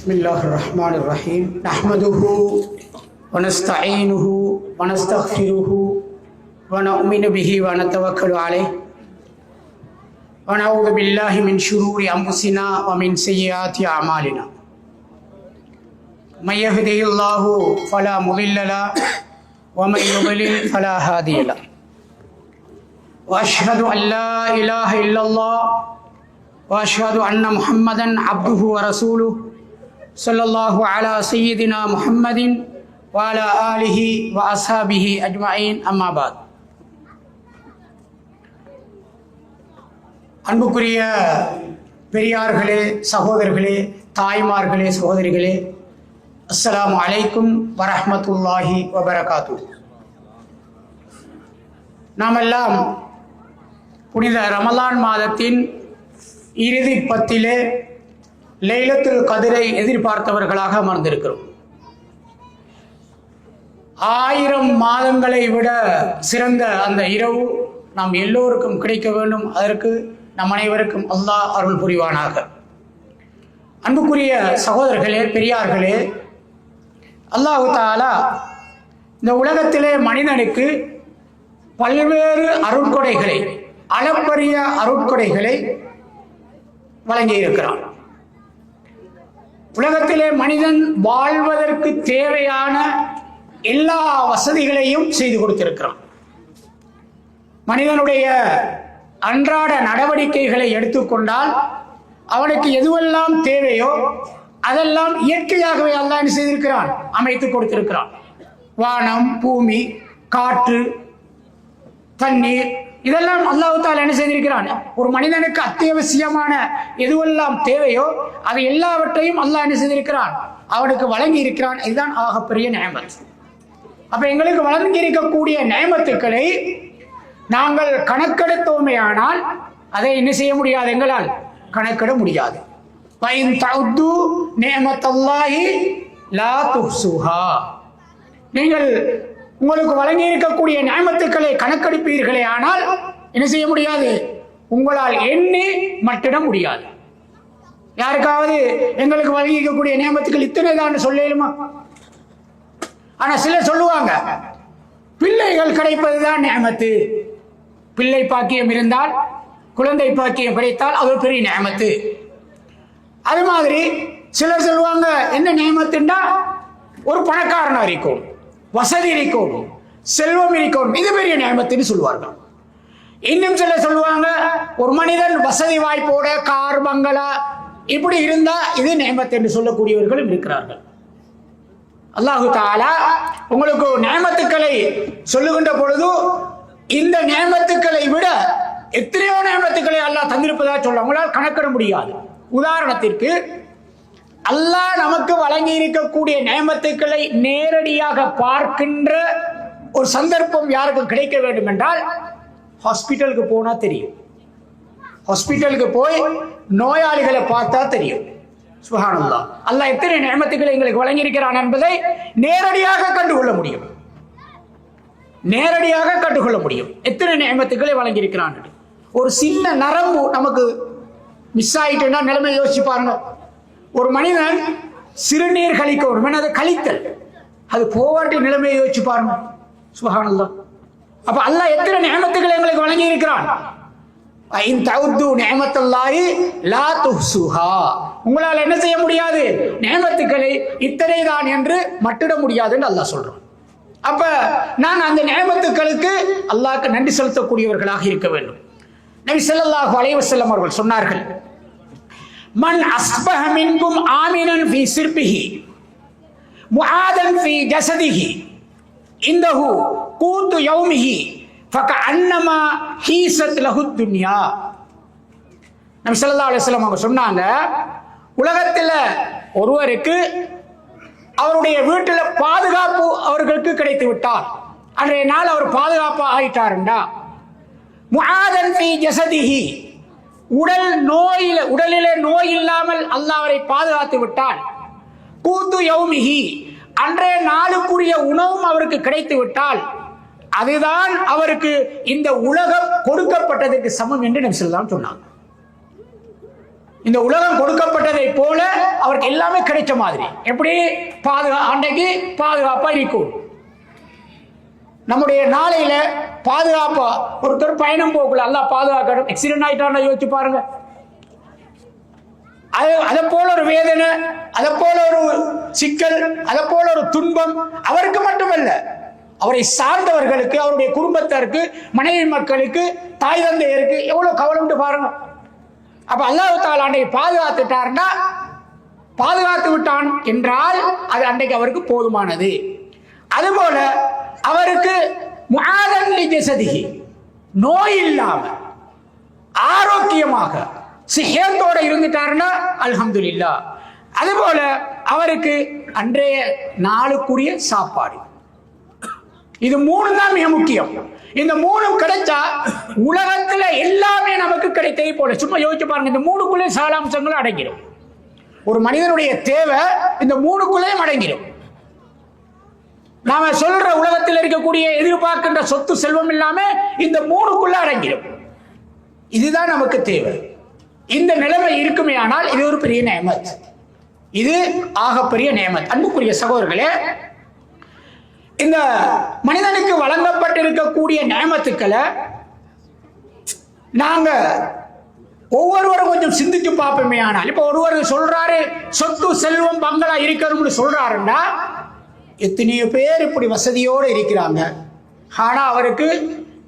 बिस्मिल्लाहिर्रहमानिर्रहीम नहमदुहु व नस्तईनुहु व नस्तगफिरुहु व नु'मिनु बिही व नतवक्कलु अलैहि व नऊज़ु बिल्लाहि मिन शुरूरि अंफुसिना व मिन सय्यिआति अमालिना मन यहदिहिल्लाहु फला मुदिल्ल लहु व मन युद्लिल फला हादिय लहु व अशहदु अन ला इलाहा इल्लल्लाह व अशहदु अन्न मुहम्मदन अब्दुहु व रसूलुहु सल्लल्लाहु अला सय्यिदिना मुहम्मदिन व अला आलिहि व अस्हाबिहि अजमईन अम्मा बाद. அன்புக்குரிய பெரியார்களே, சகோதரர்களே, தாய்மார்களே, சகோதரிகளே, அஸ்ஸலாமு அலைக்கும் வரஹ்மத்துல்லாஹி வபரகாத்துஹு. நாமெல்லாம் புனித ரமலான் மாதத்தின் இறுதி பத்திலே லைலத்துல் கத்ரை எதிர்பார்த்தவர்களாக அமர்ந்திருக்கிறோம். 1000 மாதங்களை விட சிறந்த அந்த இரவு நாம் எல்லோருக்கும் கிடைக்க வேண்டும். அதற்கு நம் அனைவருக்கும் அல்லாஹ் அருள் புரிவானாக. அன்புக்குரிய சகோதரர்களே, பெரியார்களே, அல்லாஹ் தஆலா இந்த உலகத்திலே மனிதனுக்கு பல்வேறு அருட்கொடைகளை, அளப்பரிய அருட்கொடைகளை வழங்கியிருக்கிறான். உலகத்திலே மனிதன் வாழ்வதற்கு தேவையான எல்லா வசதிகளையும் செய்து கொடுத்திருக்கிறான். மனிதனுடைய அன்றாட நடவடிக்கைகளை எடுத்துக்கொண்டால் அவனுக்கு எதுவெல்லாம் தேவையோ அதெல்லாம் இயற்கையாகவே அல்லாஹ் என்ன செய்திருக்கிறான், அமைத்து கொடுத்திருக்கிறான். வானம், பூமி, காற்று, தண்ணீர், இதெல்லாம் அல்லாஹ் தஆலா என்ன செய்திருக்கிறான், ஒரு மனிதனுக்கு அத்தியாவசியமான எதுவெல்லாம் தேவையோ அது எல்லாவற்றையும் அல்லாஹ் என்ன செய்திருக்கிறான், அவனுக்கு வழங்கி இருக்கிறான். இதுதான் ஆகப்பெரிய நியமத். அப்ப எங்களுக்கு வழங்கி இருக்கக்கூடிய நியமத்துக்களை நாங்கள் கணக்கெடுத்தோமே ஆனால் அதை என்ன செய்ய முடியாது, எங்களால் கணக்கிட முடியாது. வைன் தஅது நிஅமத்தல்லாஹி லா துஹ்சுஹா. நீங்கள் உங்களுக்கு வழங்கி இருக்கக்கூடிய நியமத்துக்களை கணக்கெடுப்பீர்களே ஆனால் என்ன செய்ய முடியாது, உங்களால் எண்ணி மட்டிட முடியாது. யாருக்காவது எங்களுக்கு வழங்கி இருக்கக்கூடிய நியமத்துக்கள் இத்தனை தான் சொல்லுமா? ஆனா சிலர் சொல்லுவாங்க, பிள்ளைகள் கிடைப்பதுதான் நியமத்து. பிள்ளை பாக்கியம் இருந்தால், குழந்தை பாக்கியம் கிடைத்தால் அது ஒரு பெரிய நியமத்து. அது மாதிரி சிலர் சொல்லுவாங்க, என்ன நியமத்துண்டா ஒரு பணக்காரனா இருக்கும், வசதி இருக்கும், செல்வம் இருக்கும், இது பெரிய நியமத்துன்னு சொல்லுவார்கள். இன்னும் சிலர் சொல்லுவாங்க, ஒரு மனிதன் வசதி வாய்ப்போட கார், பங்களா இப்படி இருந்தா இது நியமத்து என்று சொல்லக்கூடியவர்களும் இருக்கிறார்கள். அல்லாஹு தஆலா உங்களுக்கு நியமத்துக்களை சொல்லுகின்ற பொழுது இந்த நியமத்துக்களை விட எத்தனையோ நியமத்துக்களை அல்லாஹ் தந்திருப்பதாக சொல்ல உங்களால் கணக்கிட முடியாது. உதாரணத்திற்கு, அல்லாஹ் நமக்கு வழங்கி இருக்கக்கூடிய நியமத்துக்களை நேரடியாக பார்க்கின்ற ஒரு சந்தர்ப்பம் யாருக்கு கிடைக்க வேண்டும் என்றால் ஹாஸ்பிட்டலுக்கு போனா தெரியும். ஹாஸ்பிட்டலுக்கு போய் நோயாளிகளை பார்த்தா தெரியும். சுப்ஹானல்லாஹ், அல்லாஹ் எத்தனை நியமத்துக்களை எங்களுக்கு வழங்கியிருக்கிறான் என்பதை நேரடியாக கண்டுகொள்ள முடியும். நேரடியாக கண்டுகொள்ள முடியும் எத்தனை நியமத்துக்களை வழங்கியிருக்கிறான். ஒரு சின்ன நரம்பு நமக்கு மிஸ் ஆயிட்டுன்னா நிலைமை யோசிச்சு பாருங்க. ஒரு மனிதன் சிறுநீர் கழிக்க ஒரு அதை கழித்தல், அது போவாட்டி நிலைமையை யோசிச்சு பாருங்க. சுப்ஹானல்லாஹ். அப்ப அல்லாஹ் எத்தனை நியமத்துக்களை எங்களுக்கு வழங்கி இருக்கிறான். உங்களால் என்ன செய்ய முடியாது, நியமத்துக்களை இத்தனை தான் என்று மட்டிட முடியாது என்று அல்லாஹ் சொல்றான். அப்ப நான் அந்த நியமத்துக்களுக்கு அல்லாஹ்க்கு நன்றி செலுத்தக்கூடியவர்களாக இருக்க வேண்டும். நபி ஸல்லல்லாஹு அலைஹி வஸல்லம் அவர்கள் சொன்னார்கள், மன் அஸ்பஹ மின்கும் ஆமினன் ஃபீ சிர்பிஹி முஆதன் ஃபீ ஜஸதிஹி இந்தஹு கூத்து யௌமிஹி ஃபகஅன்னமா ஹீஸத் லஹு துன்யா. நபி ஸல்லல்லாஹு அலைஹி வஸல்லம் அவங்க சொன்னாங்க, உலகத்தில் ஒருவருக்கு அவருடைய வீட்டில் பாதுகாப்பு அவர்களுக்கு கிடைத்து விட்டார், அன்றைய நாள் அவர் பாதுகாப்பு ஆயிட்டாருண்டா, முஆதன் ஃபீ ஜஸதிஹி உடலிலே நோய் இல்லாமல் அல்லாஹ் அவரை பாதுகாத்து விட்டார், கூத்து யௌமிஹி அன்றைய நாளுக்குரிய உணவும் அவருக்கு கிடைத்து விட்டால் அதுதான் அவருக்கு இந்த உலகம் கொடுக்கப்பட்டதற்கு சமம் என்று நபி ஸல்லல்லாஹு அலைஹி வஸல்லம் சொன்னாங்க. இந்த உலகம் கொடுக்கப்பட்டதை போல அவருக்கு எல்லாமே கிடைச்ச மாதிரி. எப்படி அன்றைக்கு பாதுகாப்பா இருக்கும். நம்முடைய நாளையில பாதுகாப்பா ஒருத்தர் பயணம் போகல, அல்லாஹ் பாதுகாக்கணும். ஆக்சிடென்ட் ஆயிட்டான்னு யோசிச்சு பாருங்க. அதை போல ஒரு வேதனை, அதை போல ஒரு சிக்கல், அதை போல ஒரு துன்பம் அவருக்கு மட்டுமல்ல, அவரை சார்ந்தவர்களுக்கு, அவருடைய குடும்பத்தாருக்கு, மனைவி மக்களுக்கு, தாய் தந்தையருக்கு எவ்வளவு கவலை பாருங்க. அப்ப அல்லாஹ் தஆலா அன்றைக்கு பாதுகாத்துட்டார்னா, பாதுகாத்து விட்டான் என்றால் அது அன்றைக்கு அவருக்கு போதுமானது. அதுபோல அவருக்கு முஆதன் லிஜஸதிஹி, நோய் இல்லாம ஆரோக்கியமாக சிஹத்தோட இருந்துட்டாருன்னா அல்ஹம்துலில்லாஹ். அதுபோல அவருக்கு அன்றைய நாளுக்குரிய சாப்பாடு, இது மூணு தான் மிக முக்கியம். இந்த மூணும் கிடைச்சா உலகத்துல எல்லாமே நமக்கு கிடைத்ததை போல. சும்மா யோசிச்சு பாருங்க, இந்த மூணுக்குள்ளே சாலாம்சங்களும் அடங்கிடும். ஒரு மனிதனுடைய தேவை இந்த மூணுக்குள்ளேயும் அடங்கிடும். நாம சொல்ற உலகத்தில் இருக்கக்கூடிய எதிர்பார்க்கின்ற சொத்து செல்வம் இல்லாம இந்த மூணுக்குள்ள அடங்கிடும். இதுதான் நமக்கு தேவை. இந்த நிலைமை இருக்குமே ஆனால் இது ஒரு பெரிய நேமத், இது ஆகப்பெரிய நேமத். அன்புக்குரிய சகோதரர்களே, இந்த மனிதனுக்கு வழங்கப்பட்டிருக்கக்கூடிய நேமத்துக்களை நாங்க ஒவ்வொருவரும் கொஞ்சம் சிந்திச்சு பார்ப்போமே. ஆனால் இப்ப ஒருவர் சொல்றாரு சொத்து செல்வம் பங்களா இருக்கணும்னு சொல்றாருன்னா, எத்தனையோ பேர் இப்படி வசதியோடு இருக்கிறாங்க, ஆனா அவருக்கு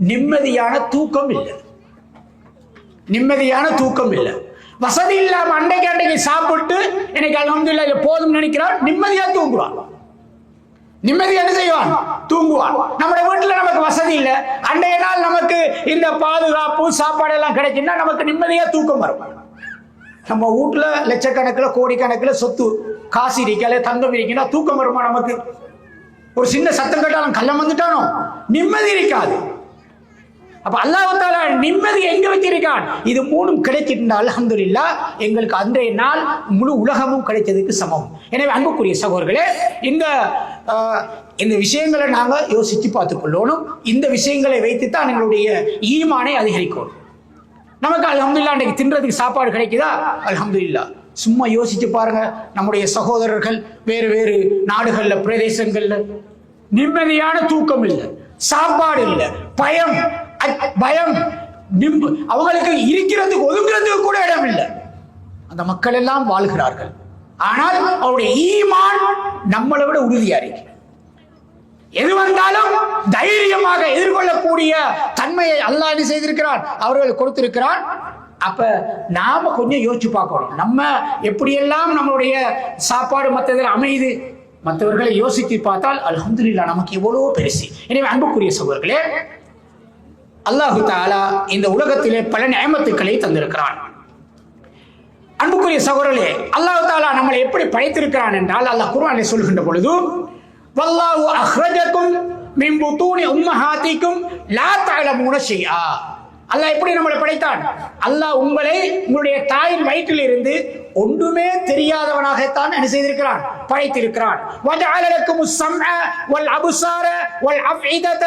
நிம்மதியான தூக்கம் இல்லை. நிம்மதியான தூக்கம் இல்லை. வசதி இல்லாம அன்றைக்கு சாப்பிட்டு எனக்கு அல்ஹம்துலில்லாஹ் போதும் நினைக்கிறான், நிம்மதியா தூங்குவான். நிம்மதி என்ன செய்வான்? தூங்குவான். நம்முடைய வீட்டுல நமக்கு வசதி இல்லை, அன்றைய நாள் நமக்கு இந்த பாதுகாப்பு சாப்பாடு எல்லாம் கிடைக்குன்னா நமக்கு நிம்மதியா தூக்கம் வரும். நம்ம வீட்டுல லட்சக்கணக்கில் கோடிக்கணக்கில் சொத்து காசு இருக்கல, தங்கம் இருக்குன்னா தூக்கம் வருமா நமக்கு? ஒரு சின்ன சத்தம் கேட்டாலும் கள்ளம் வந்துட்டானோ நிம்மதி இருக்காது. அப்ப அல்லாஹ் தஆலா நிம்மதி எங்க வச்சிருக்கான்? இது மூணும் கிடைச்சிருந்தா அல்ஹம்துலில்லாஹ் எங்களுக்கு அன்றைய நாள் முழு உலகமும் கிடைச்சதுக்கு சமம். எனவே அன்புக்குரிய சகோதரர்களே, இந்த விஷயங்களை நாங்க யோசிச்சு பார்த்துக் கொள்ளணும். இந்த விஷயங்களை வைத்துத்தான் எங்களுடைய ஈமானை அதிகரிக்கணும். நமக்கு அல்ஹம்துலில்லாஹ் அன்றைக்கு தின்றதுக்கு சாப்பாடு கிடைக்குதா? அல்ஹம்துலில்லாஹ். சும்மா யோசிச்சு பாருங்க, நம்முடைய சகோதரர்கள் வேறு வேறு நாடுகள்ல, பிரதேசங்கள்ல நிம்மதியான தூக்கம் இல்லை, சாப்பாடு இல்லை, பயம், அவங்களுக்கு இருக்கிறதுக்கு ஒதுங்கிறதுக்கு கூட இடம் இல்லை. அந்த மக்கள் எல்லாம் வாழ்கிறார்கள். ஆனால் அவருடைய ஈமான் நம்மளை விட உறுதியா இருக்கு. எது வந்தாலும் தைரியமாக எதிர்கொள்ளக்கூடிய தன்மையை அல்லாஹ் என்ன செய்திருக்கிறான்? அவர்கள் கொடுத்திருக்கிறான். அப்ப நாம கொஞ்சம் யோசிச்சு பார்க்கணும், நம்ம எப்படியெல்லாம் நம்மளுடைய சாப்பாடு மற்றதில் அமையுது. மற்றவர்களை யோசித்து பார்த்தால் அல்ஹம்துலில்லாஹ் நமக்கு எவ்வளவு பெருசு. எனவே அன்புக்குரிய சகோதரர்களே, அல்லாஹு தஆலா இந்த உலகத்திலே பல நியமத்துக்களை தந்திருக்கிறான். அன்புக்குரிய சகோதரர்களே, அல்லாஹு தஆலா நம்மளை எப்படி படைத்திருக்கிறான் என்றால், அல்லாஹ் குர்ஆனில் சொல்கின்ற பொழுது, வல்லாஹு அஹ்ரஜக்கும் மின் புத்தூனி உம்மஹாத்திக்கும் லா தஅலமூன ஷைஆ. அல்லாஹ் எப்படி நம்மளை படைத்தான்? அல்லாஹ் உங்களை உங்களுடைய தாயின் வயிற்றில் இருந்து ஒன்றுமே தெரியாதவனாகத்தான் என்ன செய்திருக்கிறான்? படைத்திருக்கிறான். வஜஅல லக்குமுஸ் ஸம்அ வல் அப்சார வல் அஃஇதத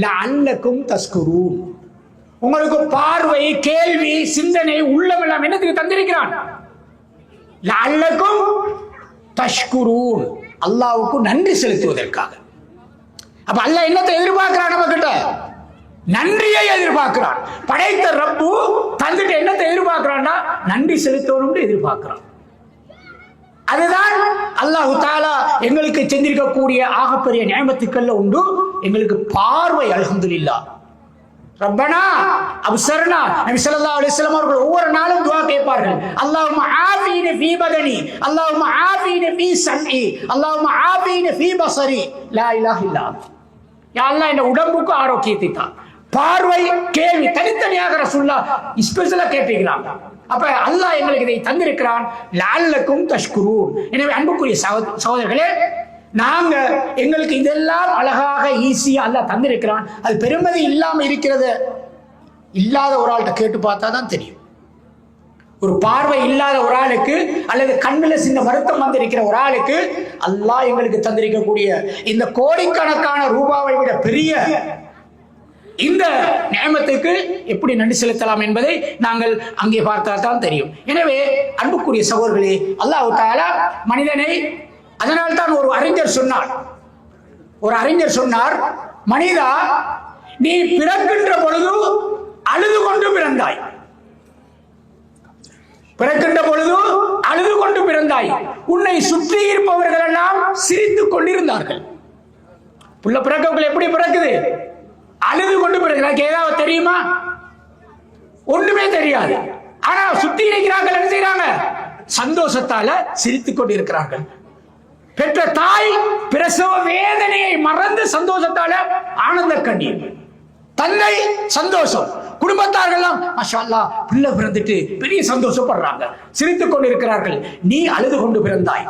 லஅல்லக்கும் தஸ்குரூன். உங்களுக்கு பார்வை, கேள்வி, சிந்தனை, உள்ளம் எல்லாம் என்னத்துக்கு தந்திருக்கிறான்? லஅல்லக்கும் தஷ்குரூன், அல்லாஹ்வுக்கு நன்றி செலுத்துவதற்காக. அப்ப அல்லாஹ் என்னத்தை எதிர்பார்க்கிறான்? நம்ம கிட்ட நன்றியை எதிர்பார்க்கிறான். படைத்த ரப்பு தந்துட்டு என்னத்தை எதிர்பார்க்கிறான்னா நன்றி செலுத்தணும்னு எதிர்பார்க்கிறான். அதுதான் அல்லாஹ் தஆலா எங்களுக்கு செஞ்சிருக்கக்கூடிய ஆகப்பெரிய நியமத்துக்கள்ல உண்டு. எங்களுக்கு பார்வை, அல்ஹம்துலில்லாஹ். ரப்பனா அப்சர்னா. நபி ஸல்லல்லாஹு அலைஹி வஸல்லம் அவர்கள் ஒவ்வொரு நாளும் துஆ கேட்பார்கள். அல்லாஹும்ம ஆஃபீனி ஃபீ பதனி, அல்லாஹும்ம ஆஃபீனி ஃபீ சம்இ, அல்லாஹும்ம ஆஃபீனி ஃபீ பஸரி, லா இலாஹ இல்லா அன்த. யா அல்லாஹ் இந்த உடம்புக்கு ஆரோக்கியத்தை தா. பார்வை, கேள்வி தனித்தனியாக ரசூலுல்லாஹ் ஸ்பெஷலா கேட்கிறாங்க. அப்ப அல்லாஹ் எங்களுக்கு இதை தந்திருக்கிறான். லஅல்லக்கும் தஷ்குரூன். எனவே அன்புக்குரிய சகோதரர்களே, நாங்க எங்களுக்கு இதெல்லாம் அழகாக ஈஸியா அல்லாஹ் தந்திருக்கிறான். அது பெருமதி இல்லாம இருக்கிறது இல்லாத ஒரு ஆள்கிட்ட கேட்டு பார்த்தா தான் தெரியும். ஒரு பார்வை இல்லாத ஒரு ஆளுக்கு அல்லது கண்ணுல சின்ன வருத்தம் வந்திருக்கிற ஒரு ஆளுக்கு அல்லாஹ் எங்களுக்கு தந்திருக்கக்கூடிய இந்த கோடிக்கணக்கான ரூபாவை விட பெரிய இந்த நியமத்துக்கு எப்படி நன்றி செலுத்தலாம் என்பதை நாங்கள் அங்கே பார்த்தால் தான் தெரியும். எனவே அன்புக்குரிய சகோதரர்களே, அல்லாஹ் தஆலா மனிதனை, அதனால் தான் ஒரு அறிஞர் சொன்னார், மனிதா, நீ பிறக்கின்ற பொழுது அழுது கொண்டு பிறந்தாய். பிறக்கின்ற பொழுது அழுது கொண்டு பிறந்தாய். உன்னை சுற்றி இருப்பவர்கள் எல்லாம் சிரித்துக் கொண்டிருந்தார்கள். புள்ள பிறக்கக்குள்ள எப்படி பிறக்குது? அழுது கொண்டு பிறகு ஏதாவது தெரியுமா? ஒண்ணுமே தெரியாது. ஆனா சுத்தி இருக்கிறார்கள் என்ன செய்யறாங்க? சந்தோஷத்தால சிரித்துக் கொண்டு இருக்கிறார்கள். பெற்ற தாய் பிரசவ வேதனையை மறந்து சந்தோஷத்தால ஆனந்த கண்ணீர். தந்தை சந்தோஷம். குடும்பத்தார்கள் மாஷா அல்லாஹ் பிள்ளை பிறந்துட்டு பெரிய சந்தோஷப்படுறாங்க, சிரித்துக் கொண்டு இருக்கிறார்கள். நீ அழுது கொண்டு பிறந்தாய்.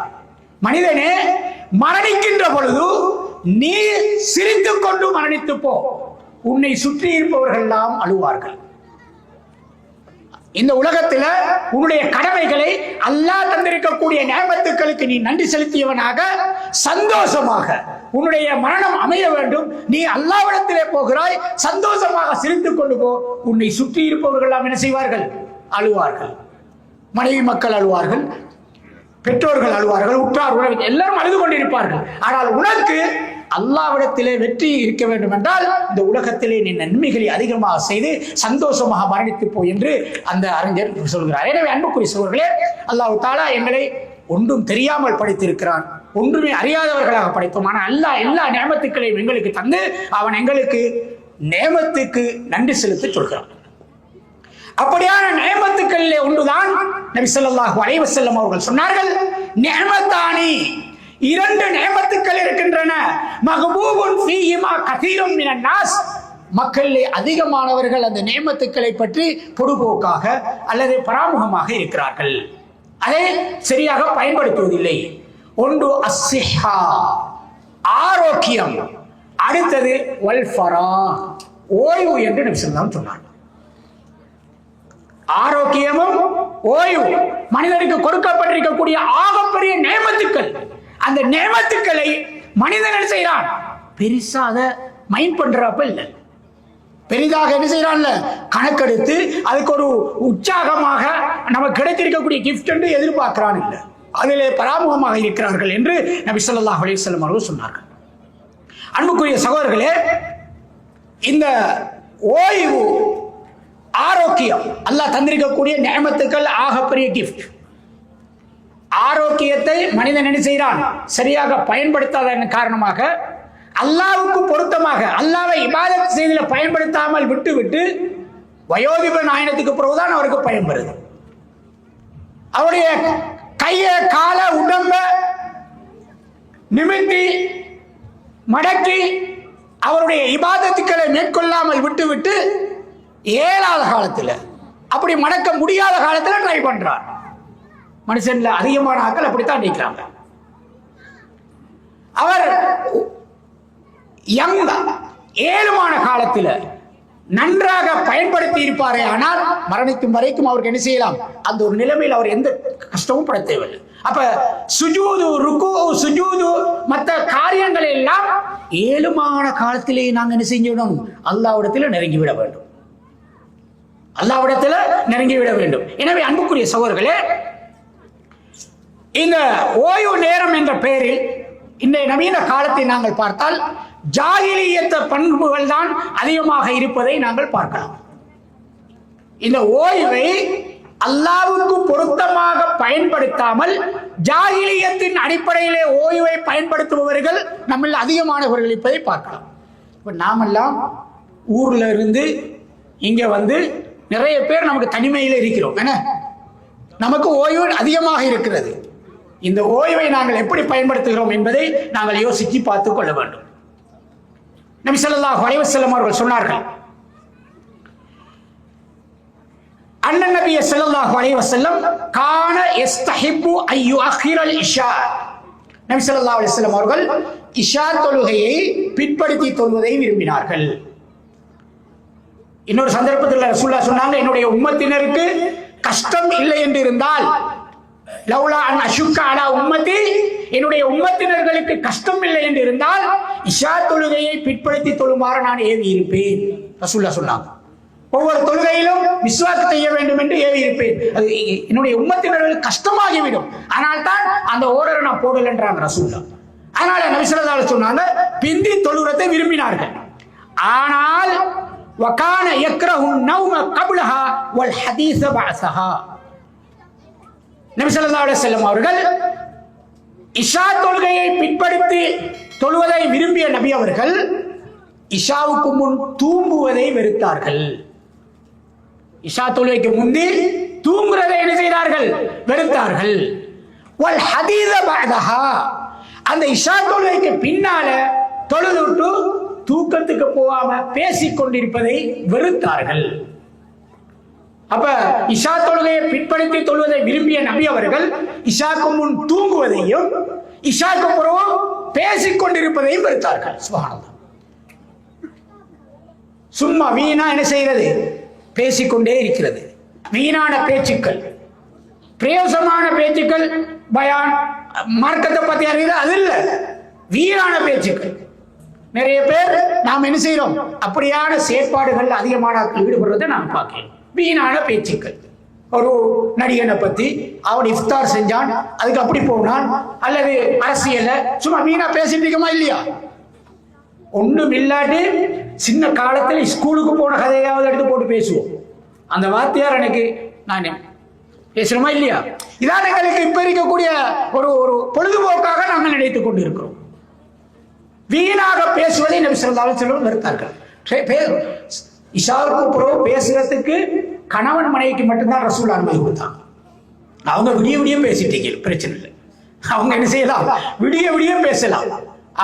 மனிதனே, மரணிக்கின்ற பொழுது நீ சிரித்துக் கொண்டு மரணித்து போ. உன்னை சுற்றி இருப்பவர்கள் எல்லாம் அழுவார்கள். இந்த உலகத்தில் உன்னுடைய கடமைகளை அல்லாஹ் தந்திருக்கக்கூடிய நியமத்துக்களுக்கு நீ நன்றி செலுத்தியவனாக சந்தோஷமாக உன்னுடைய மரணம் அமைய வேண்டும். நீ அல்லாஹ்விடத்திலே போகிறாய், சந்தோஷமாக சிரித்துக் கொண்டு போ. உன்னை சுற்றி இருப்பவர்கள் எல்லாம் என்ன செய்வார்கள்? அழுவார்கள். மனைவி மக்கள் அழுவார்கள், பெற்றோர்கள் அழுவார்கள், உற்றார் உறவினர் எல்லாரும் அழுது கொண்டிருப்பார்கள். ஆனால் உனக்கு அல்லாஹ்விடத்திலே வெற்றி இருக்க வேண்டும் என்றால் இந்த உலகத்திலே நீ நன்மைகளை அதிகமாக செய்து சந்தோஷமாக மரணித்து போ என்று அந்த அறிஞர் சொல்கிறார். எனவே அன்புக்குரிய சகோதரர்களே, அல்லாஹ் தஆலா எங்களை ஒன்றும் தெரியாமல் படைத்திருக்கிறான், ஒன்றுமே அறியாதவர்களாக படைத்தோம். ஆனால் அல்லாஹ் எல்லா நியமத்துக்களையும் எங்களுக்கு தந்து அவன் எங்களுக்கு நியமத்துக்கு நன்றி செலுத்த சொல்கிறான். அப்படியான நியமத்துக்களிலே ஒன்றுதான் நபி ஸல்லல்லாஹு அலைஹி வஸல்லம் அவர்கள் சொன்னார்கள், நியமத்தானி, இரண்டு நியமத்துக்கள் இருக்கின்றன, மஹ்பூபுன் ஃபீஹிமா கஸீரும் மினன் நாஸ், மக்களிலே அதிகமானவர்கள் அந்த நியமத்துக்களை பற்றி பொடுபோக்காக அல்லது பராமுகமாக இருக்கிறார்கள், அதை சரியாக பயன்படுத்துவதில்லை. ஒன்று அஸ்ஸிஹா, ஆரோக்கியம், அடுத்தது வல் ஃபராஹ், ஓய்வு என்று நபி ஸல்லல்லாஹு சொன்னார். ஆரோக்கியமும் ஓய்வு மனிதனுக்கு கொடுக்கப்பட்டிருக்கக்கூடிய ஆகப்பெரிய நியமத்துக்கள். அந்த நியமத்துக்களை மனிதன் செய்யறான், பெருசா அதை மைண்ட் பண்றப்ப இல்லை, பெரிதாக என்ன செய்யறான்ல கணக்கெடுத்து அதுக்கு ஒரு உற்சாகமாக நமக்கு கிடைத்திருக்கக்கூடிய கிஃப்ட் என்று எதிர்பார்க்கிறான் இல்லை, அதிலே பராமுகமாக இருக்கிறார்கள் என்று நபி ஸல்லல்லாஹு அலைஹி வஸல்லம் அவர்கள் சொன்னார்கள். அன்புக்குரிய சகோதரர்களே, இந்த ஓய்வு, ஆரோக்கியம் அல்லாஹ் தந்திருக்கக்கூடிய நியமத்துக்கள் ஆகப்பெரிய கிஃப்ட். ஆரோக்கியத்தை மனிதன் என்ன செய்கிறான்? சரியாக பயன்படுத்தாததன் காரணமாக, அல்லாஹ்வுக்கு பொருத்தமாக அல்லாஹ்வை இபாதத் செய்தல பயன்படுத்தாமல் விட்டு வயோதிப நாயனத்துக்கு பிறகுதான் அவருக்கு பயன் வருது. அவருடைய கைய கால உடம்ப நிமித்தி மடக்கி அவருடைய இபாதத்துக்களை மேற்கொள்ளாமல் விட்டு ஏழாத காலத்தில், அப்படி மடக்க முடியாத காலத்தில் ட்ரை பண்றார். மனுஷன்ல அதிகமான ஆட்கள் அப்படித்தான் நிற்கிறாங்க. அவர் ஏழுமான காலத்தில் நன்றாக பயன்படுத்தி இருப்பாரே, ஆனால் மரணிக்கும் வரைக்கும் அவருக்கு என்ன செய்யலாம்? அந்த ஒரு நிலைமையில் அவர் எந்த கஷ்டமும் பட தேவையில்லை. அப்ப சுஜூது, ருக்கு, சுஜூது, மற்ற காரியங்கள் எல்லாம் ஏழுமான காலத்திலே நாங்கள் என்ன செஞ்சிடணும்? அல்லாஹ்விடத்தில் நெருங்கிவிட வேண்டும், அல்லாஹ்விடத்தில் நெருங்கிவிட வேண்டும். எனவே அன்புக்குரிய சகோதரர்களே, இந்த ஓய்வு நேரம் என்ற பெயரில் இந்த நவீன காலத்தை நாங்கள் பார்த்தால் ஜாகிலியத்த பண்புகள் தான் அதிகமாக இருப்பதை நாங்கள் பார்க்கலாம். இந்த ஓய்வை அல்லாஹ்வுக்கு பொருத்தமாக பயன்படுத்தாமல் ஜாகிலியத்தின் அடிப்படையிலே ஓய்வை பயன்படுத்துபவர்கள் நம்மில் அதிகமானவர்கள் இருப்பதை பார்க்கலாம். இப்ப நாமெல்லாம் ஊர்ல இருந்து இங்க வந்து நிறைய பேர் நமக்கு தனிமையில் இருக்கிறோம். என்ன, நமக்கு ஓய்வு அதிகமாக இருக்கிறது. இந்த ஓய்வை நாங்கள் எப்படி பயன்படுத்துகிறோம் என்பதை நாங்கள் யோசித்து பார்த்துக் கொள்ள வேண்டும். நபி ஸல்லல்லாஹு அலைஹி வஸல்லம் அவர்கள் சொன்னார்கள், அண்ணன் நபி ஸல்லல்லாஹு அலைஹி வஸல்லம் கான யஸ்தஹிப்பு அய்யுஅখিরাல் இஷா. நபி ஸல்லல்லாஹு அலைஹி வஸல்லம் அவர்கள் இஷா தொழுகையை பிற்படுத்தி தொழுவதை விரும்பினார்கள். இன்னொரு சந்தர்ப்பத்தில் ரசூலுல்லாஹ் சொன்னாங்க, என்னுடைய உம்மத்தினருக்கு கஷ்டம் இல்லை என்று இருந்தால் லவ்லா அன் அஷுக்க அலா உம்மதி, என்னுடைய உம்மத்தினர்களுக்கு கஷ்டம் இல்லை என்று இருந்தால் இஷா தொழுகையை பிற்படுத்தி தொழுமாறு நான் ஏவி இருப்பேன். ரசூலுல்லாஹ் சொன்னாங்க. ஒவ்வொரு தொழுகையிலும் மிஸ்வாக் செய்ய வேண்டும் என்று ஏவி இருப்பேன். அது என்னுடைய உம்மத்தினர்களுக்கு கஷ்டமாகிவிடும். ஆனால் தான் அந்த ஓர்டரை நான் போடலன்றாங்க ரசூலுல்லாஹ். அதனால நபி ஸல்லல்லாஹு அலைஹி சொன்னாங்க, பிந்தி தொழுகிறதை விரும்பினார்கள். ஆனால் வகான யக்ரஹு நௌம கப்லஹா வல் ஹதீஸ பஅஸஹா. நபி ஸல்லல்லாஹு அலைஹி வஸல்லம் அவர்கள் இஷா தொழுகையை பிற்படுத்தி தொழுவதை விரும்பிய நபி அவர்கள் இஷாவுக்கு முன் தூங்குவதை வெறுத்தார்கள். இஷா தொழுகைக்கு முந்தி தூங்குறதை என்ன செய்தார்கள்? வெறுத்தார்கள். வல் ஹதீஸ பஅஸஹா, அந்த இஷா தொழுகைக்கு பின்னால தொழுதுட்டு தூக்கத்துக்கு போகாம பேசிக் கொண்டிருப்பதை வெறுத்தார்கள். அப்ப இஷா தொழுகையை பிற்படுத்தி தொழுவதை விரும்பிய நபி அவர்கள் இஷாக்கு முன் தூங்குவதையும் இஷாக்கு பிறகு பேசிக் கொண்டிருப்பதையும் வெறுத்தார்கள். சுப்ஹானல்லாஹ். சும்மா வீணா என்ன செய்கிறது? பேசிக்கொண்டே இருக்கிறது. வீணான பேச்சுக்கள், பிரயோசமான பேச்சுக்கள், பயான், மார்க்கத்தை பத்தி அறிகிறது அது இல்ல, வீணான பேச்சுக்கள். நிறைய பேர் நாம் என்ன செய்யறோம்? அப்படியான செயற்பாடுகள் அதிகமான ஈடுபடுறதை நாம் பார்க்கிறோம். வீணான பேச்சுக்கள். ஒரு நடிகனை பத்தி அவன் இஃப்தார் செஞ்சான், அதுக்கு அப்படி போனான், அல்லது அரசியல்ல சும்மா வீணா பேசிட்டு இருக்கமா இல்லையா? ஒண்ணும் இல்லாட்டி சின்ன காலத்தில் ஸ்கூலுக்கு போன கதையாவது எடுத்து போட்டு பேசுவோம். அந்த வாத்தியார் எனக்கு நான் பேசுறோமா இல்லையா? இதான் எங்களுக்கு இப்ப இருக்கக்கூடிய ஒரு ஒரு பொழுதுபோக்காக நாங்கள் நினைத்துக் கொண்டு இருக்கிறோம். வீணாக பேசுவதை நபி ஸல்லல்லாஹு அலைஹி வஸல்லம் வெறுத்தார்கள். இஷாவுக்கு பிறகு பேசுறதுக்கு கணவன் மனைவிக்கு மட்டும்தான் ரசூல் அனுமதி கொடுத்தாங்க. அவங்க விடிய விடிய பேசிட்டீங்க, பிரச்சனை இல்லை. அவங்க என்ன செய்யலாம்? விடிய விடிய பேசலாம்.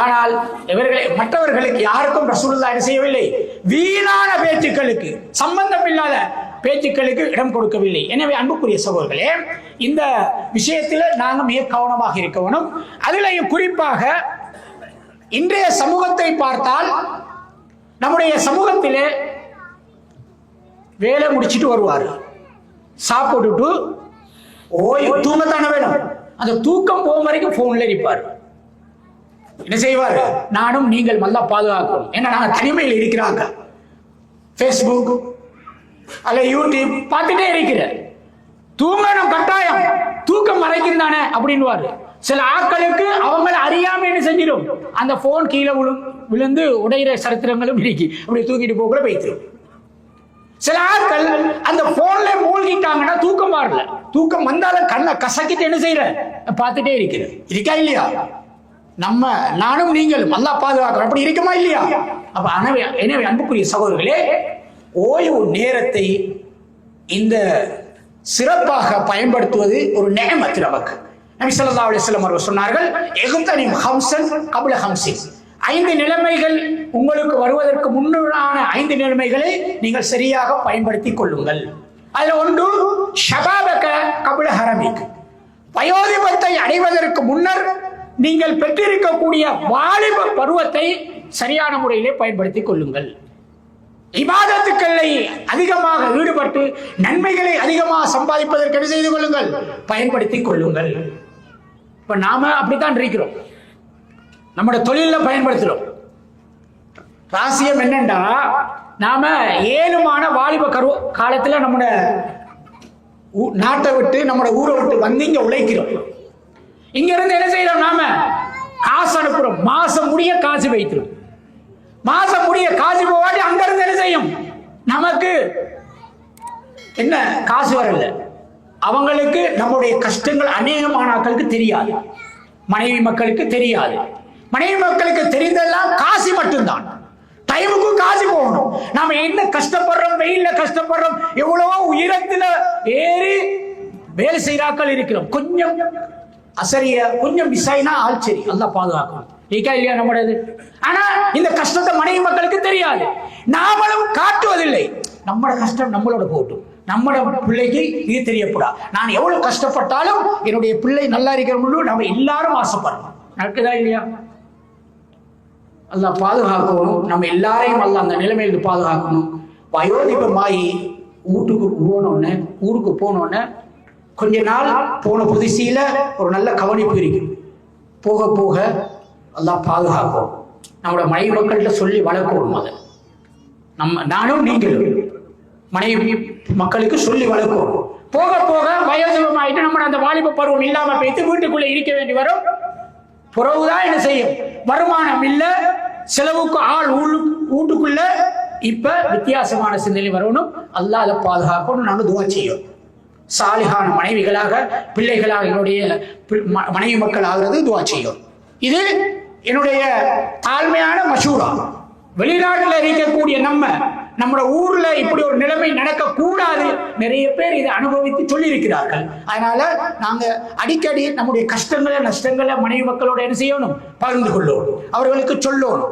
ஆனால் இவர்களை மற்றவர்களுக்கு யாருக்கும் ரசூலுல்லாஹ் என்ன செய்யவில்லை? வீணான பேச்சுக்களுக்கு, சம்பந்தம் இல்லாத பேச்சுக்களுக்கு இடம் கொடுக்கவில்லை. எனவே அன்புக்குரிய சகோதரர்களே, இந்த விஷயத்தில் நாங்கள் மிக கவனமாக இருக்க வேணும். அதிலையும் குறிப்பாக இன்றைய சமூகத்தை பார்த்தால், நம்முடைய சமூகத்திலே வேலை முடிச்சுட்டு வருவார், சாப்பிட்டுட்டு ஓய்வு தூங்கத்தானே வேணும். அந்த தூக்கம் போகும் வரைக்கும் போன்ல இருப்பார். என்ன செய்வார்? நானும் நீங்கள் நல்லா பாதுகாக்கணும். ஏன்னா நாங்கள் தனிமையில் இருக்கிறாங்க, ஃபேஸ்புக் அல்ல யூடியூப் பார்த்துட்டே இருக்கிற, தூங்கணும் கட்டாயம், தூக்கம் மறைக்கும் தானே அப்படின்வாரு. சில ஆட்களுக்கு அவங்களை அறியாம என்ன செஞ்சிடும், அந்த போன் கீழே விழுந்து உடையிற சரித்திரங்களும் இருக்கு. அப்படி தூக்கிட்டு போக கூட போயிட்டு சில ஆட்கள் அந்த போன்ல மூழ்கிட்டாங்கன்னா தூக்கம் வரல. தூக்கம் வந்தாலும் கண்ணை கசக்கிட்டு என்ன செய்யற பார்த்துட்டே இருக்கிறது. இருக்கா இல்லையா? நானும் நீங்களும் நல்லா பாதுகாக்கணும். அப்படி இருக்குமா இல்லையா? அப்ப எனவே அன்புக்குரிய சகோதரர்களே, ஓய்வு நேரத்தை இந்த சிறப்பாக பயன்படுத்துவது ஒரு நிஅமத் நமக்கு. நபி ஸல்லல்லாஹு அலைஹி வஸல்லம் அவர்கள் சொன்னார்கள், இக்தனிம் ஹம்ஸன் கப்ல ஹம்ஸின், 5 நிலைமைகள் உங்களுக்கு வருவதற்கு முன்னான 5 நிலைமைகளை நீங்கள் சரியாக பயன்படுத்திக் கொள்ளுங்கள். அதுல ஒன்று ஷபாபக கப்ல ஹரமிக், வயோதிபத்தை அடைவதற்கு முன்னர் நீங்கள் பெற்றிருக்கக்கூடிய வாலிப பருவத்தை சரியான முறையிலே பயன்படுத்திக் கொள்ளுங்கள். இபாதத்துக்களை அதிகமாக ஈடுபட்டு நன்மைகளை அதிகமாக சம்பாதிப்பதற்கு என்ன செய்து கொள்ளுங்கள்? பயன்படுத்திக் கொள்ளுங்கள். இப்ப நாம அப்படித்தான் இருக்கிறோம், நம்முடைய தொழில பயன்படுத்துறோம். ராசியம் என்னண்டா, நாம ஏழுமான வாலிப காலத்துல நம்முடைய நாட்டை விட்டு நம்முடைய ஊரை விட்டு வந்து இங்க உழைக்கிறோம். இங்க இருந்து என்ன செய்யறோம்? நாம காசு அனுப்புறோம், மாசம் முடிய காசு வைக்கிறோம். மாசம் முடிய காசு போவாட்டி அங்க இருந்து என்ன செய்யும்? நமக்கு என்ன காசு வரல. அவங்களுக்கு நம்முடைய கஷ்டங்கள் அநேகமான ஆட்களுக்கு தெரியாது, மனைவி மக்களுக்கு தெரியாது. மனைவி மக்களுக்கு தெரிந்ததெல்லாம் காசு மட்டும்தான். டைமுக்கும் காசு போகணும். நாம என்ன கஷ்டப்படுறோம், வெயில்ல கஷ்டப்படுறோம், எவ்வளவோ உயரத்துல ஏறி வேலை செய்யறாக்கள் இருக்கிறோம். கொஞ்சம் அசரிய கொஞ்சம் விசாயினா ஆள் சரி, அல்லாஹ் பாதுகாக்கணும். இருக்கா இல்லையா நம்முடையது? ஆனா இந்த கஷ்டத்தை மனைவி மக்களுக்கு தெரியாது, நாமளும் காட்டுவதில்லை. நம்மளோட கஷ்டம் நம்மளோட போட்டும், நம்மளோட பிள்ளைக்கு இது தெரியப்படா. நான் எவ்வளவு கஷ்டப்பட்டாலும் என்னுடைய பிள்ளை நல்லா இருக்கிற நம்ம எல்லாரும் ஆசைப்படுறோம். நடக்குதா இல்லையா? அல்லாஹ் பாதுகாக்கணும். நம்ம எல்லாரையும் அல்லாஹ் அந்த நிலைமையிலிருந்து பாதுகாக்கணும். வயோதிபமாயி ஊருக்கு போனோன்னு கொஞ்ச நாள் போன புதுசியில ஒரு நல்ல கவனிப்பு இருக்கு. போக போக எல்லாம் பாதுகாக்கும். நம்மளோட மனைவி மக்கள்கிட்ட சொல்லி வளர்க்கணும். அதை நானும் நீங்களும் மனைவி மக்களுக்கு சொல்லி வளர்க்கணும். போக போக வயோதிகமாயிட்டு நம்ம அந்த வாலிப பருவம் இல்லாம போயிட்டு வீட்டுக்குள்ள இருக்க வேண்டி வரும். புறவுதான் என்ன செய்யும், வருமானம் இல்ல, செலவுக்கு ஆள் வீட்டுக்குள்ள. இப்ப வித்தியாசமான சிந்தனை வரணும். அல்லாஹ் அதை பாதுகாக்கணும். நாங்கள் துவா செய்யும். சாலிகான மனைவிகளாக பிள்ளைகளாக என்னுடைய மனைவி மக்கள் ஆகிறது துவா செய்யும். இது என்னுடைய தாழ்மையான மசூரா. வெளிநாட்டில் இருக்கக்கூடிய நம்மளோட ஊர்ல இப்படி ஒரு நிலைமை நடக்க கூடாது. நிறைய பேர் இதை அனுபவித்து சொல்லி இருக்கிறார்கள். அதனால நாங்க அடிக்கடி நம்முடைய கஷ்டங்களை நஷ்டங்களை மனைவி மக்களோட என்ன செய்யணும், பகிர்ந்து கொள்ளணும், அவர்களுக்கு சொல்லணும்.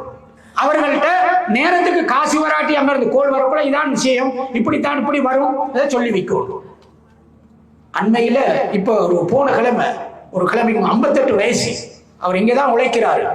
அவர்கள்ட்ட நேரத்துக்கு காசு வராட்டி அங்க இருந்து கோல் வரக்கூட இதான் விஷயம், இப்படித்தான் இப்படி வரும், அதை சொல்லி வைக்கணும். அண்மையில இப்ப போன கிழமை ஒரு கிழமைக்கு 58 வயசு, அவர் இங்கதான் உழைக்கிறாரு.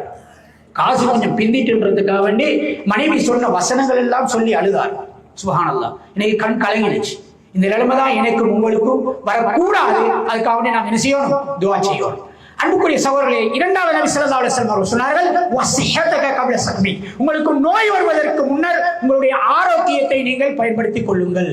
காசு கொஞ்சம் பிந்திட்டுன்றதுக்காக வேண்டி மனைவி சொன்ன வசனங்கள் எல்லாம் சொல்லி அழுதார். சுப்ஹானல்லாஹ், இன்னைக்கு கண் கலங்கிடுச்சு. இந்த நிலைமை தான் எனக்கும் உங்களுக்கும் வரக்கூடாது. அதுக்காக வேண்டி நாம் என்ன செய்யணும், துஆ செய்யணும். அன்புக்குரிய சகோதரர்களே, இரண்டாவது நபி ஸல்லல்லாஹு அலைஹி வஸல்லம் அவர்கள் சொன்னார்கள், வஸிஹதக கப்ல ஸக்மி, உங்களுக்கு நோய் வருவதற்கு முன்னர் உங்களுடைய ஆரோக்கியத்தை நீங்கள் பயன்படுத்திக் கொள்ளுங்கள்.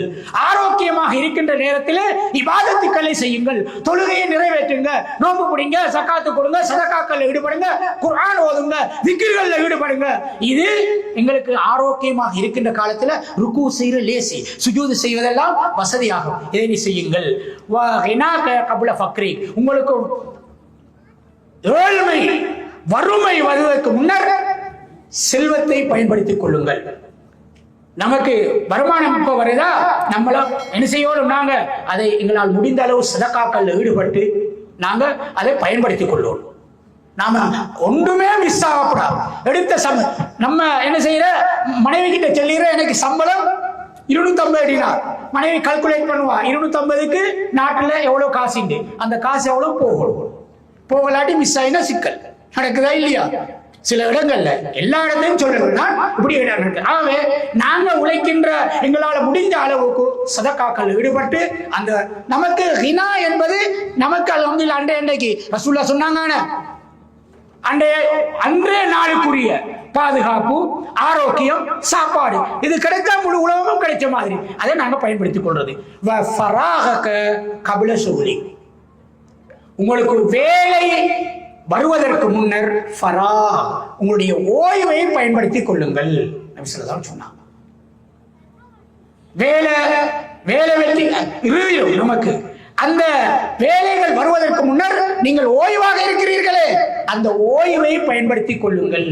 ஆரோக்கியமாக இருக்கின்ற நேரத்தில் இபாதத்துக்களை செய்யுங்கள், தொழுகையை நிறைவேற்றுங்க, நோன்பு பிடிங்க, ஜகாத்து கொடுங்க, சதகாக்கள்ல ஈடுபடுங்க, குர்ஆன் ஓதுங்க, திக்ர்கள்ல ஈடுபடுங்க. இது எங்களுக்கு ஆரோக்கியமாக இருக்கின்ற காலத்துல ருக்கு செய்கிற லேசி, சுஜூது செய்வதெல்லாம் வசதியாகும். இதை நீ செய்யுங்கள். வகினாக கப்ல ஃபக்ரி, உங்களுக்கு ஏழ்மை வறுமை வருவதற்கு முன்னர் செல்வத்தை பயன்படுத்திக் கொள்ளுங்கள். நமக்கு வருமானம் இப்ப வருதா, நம்மள என்ன செய்யணும், நாங்க அதை எங்களால் முடிந்த அளவு சதகாக்கள்ல ஈடுபட்டு நாங்க அதை பயன்படுத்திக் கொள்ளுவோம். நாம ஒன்றுமே மிஸ் ஆகக்கூடாது. எடுத்த நம்ம என்ன செய்யற, மனைவி கிட்ட சொல்லிடுற எனக்கு சம்பளம் 250 டினார். மனைவி கால்குலேட் பண்ணுவா, 250க்கு நாட்டுல எவ்வளவு காசு, அந்த காசு எவ்வளவு போகணும், போகலாட்டி மிஸ் ஆயினா சிக்கல். நடக்குதா இல்லையா? சில இடங்கள்ல, எல்லா இடத்தையும் சொல்றதுன்னா இப்படி இடம் இருக்கு. ஆகவே நாங்க உழைக்கின்ற எங்களால முடிந்த அளவுக்கு சதகாக்கள் ஈடுபட்டு அந்த நமக்கு ஹினா என்பது நமக்கு அது வந்து அன்றைக்கு ரசூலுல்லாஹ் சொன்னாங்க, அன்றைய நாளுக்குரிய பாதுகாப்பு, ஆரோக்கியம், சாப்பாடு இது கிடைச்சா முழு உலகமும் கிடைச்ச மாதிரி அதை நாங்க பயன்படுத்திக் கொள்றது. உங்களுக்கு வேலை வருவதற்கு முன்னர் உங்களுடைய ஓய்வை பயன்படுத்திக் கொள்ளுங்கள். நபி ஸல்லல்லாஹு அலைஹி வஸல்லம் சொன்னாங்க. வேலை வெற்றி நமக்கு அந்த வேலைகள் வருவதற்கு முன்னர் நீங்கள் ஓய்வாக இருக்கிறீர்களே, அந்த ஓய்வை பயன்படுத்திக் கொள்ளுங்கள்.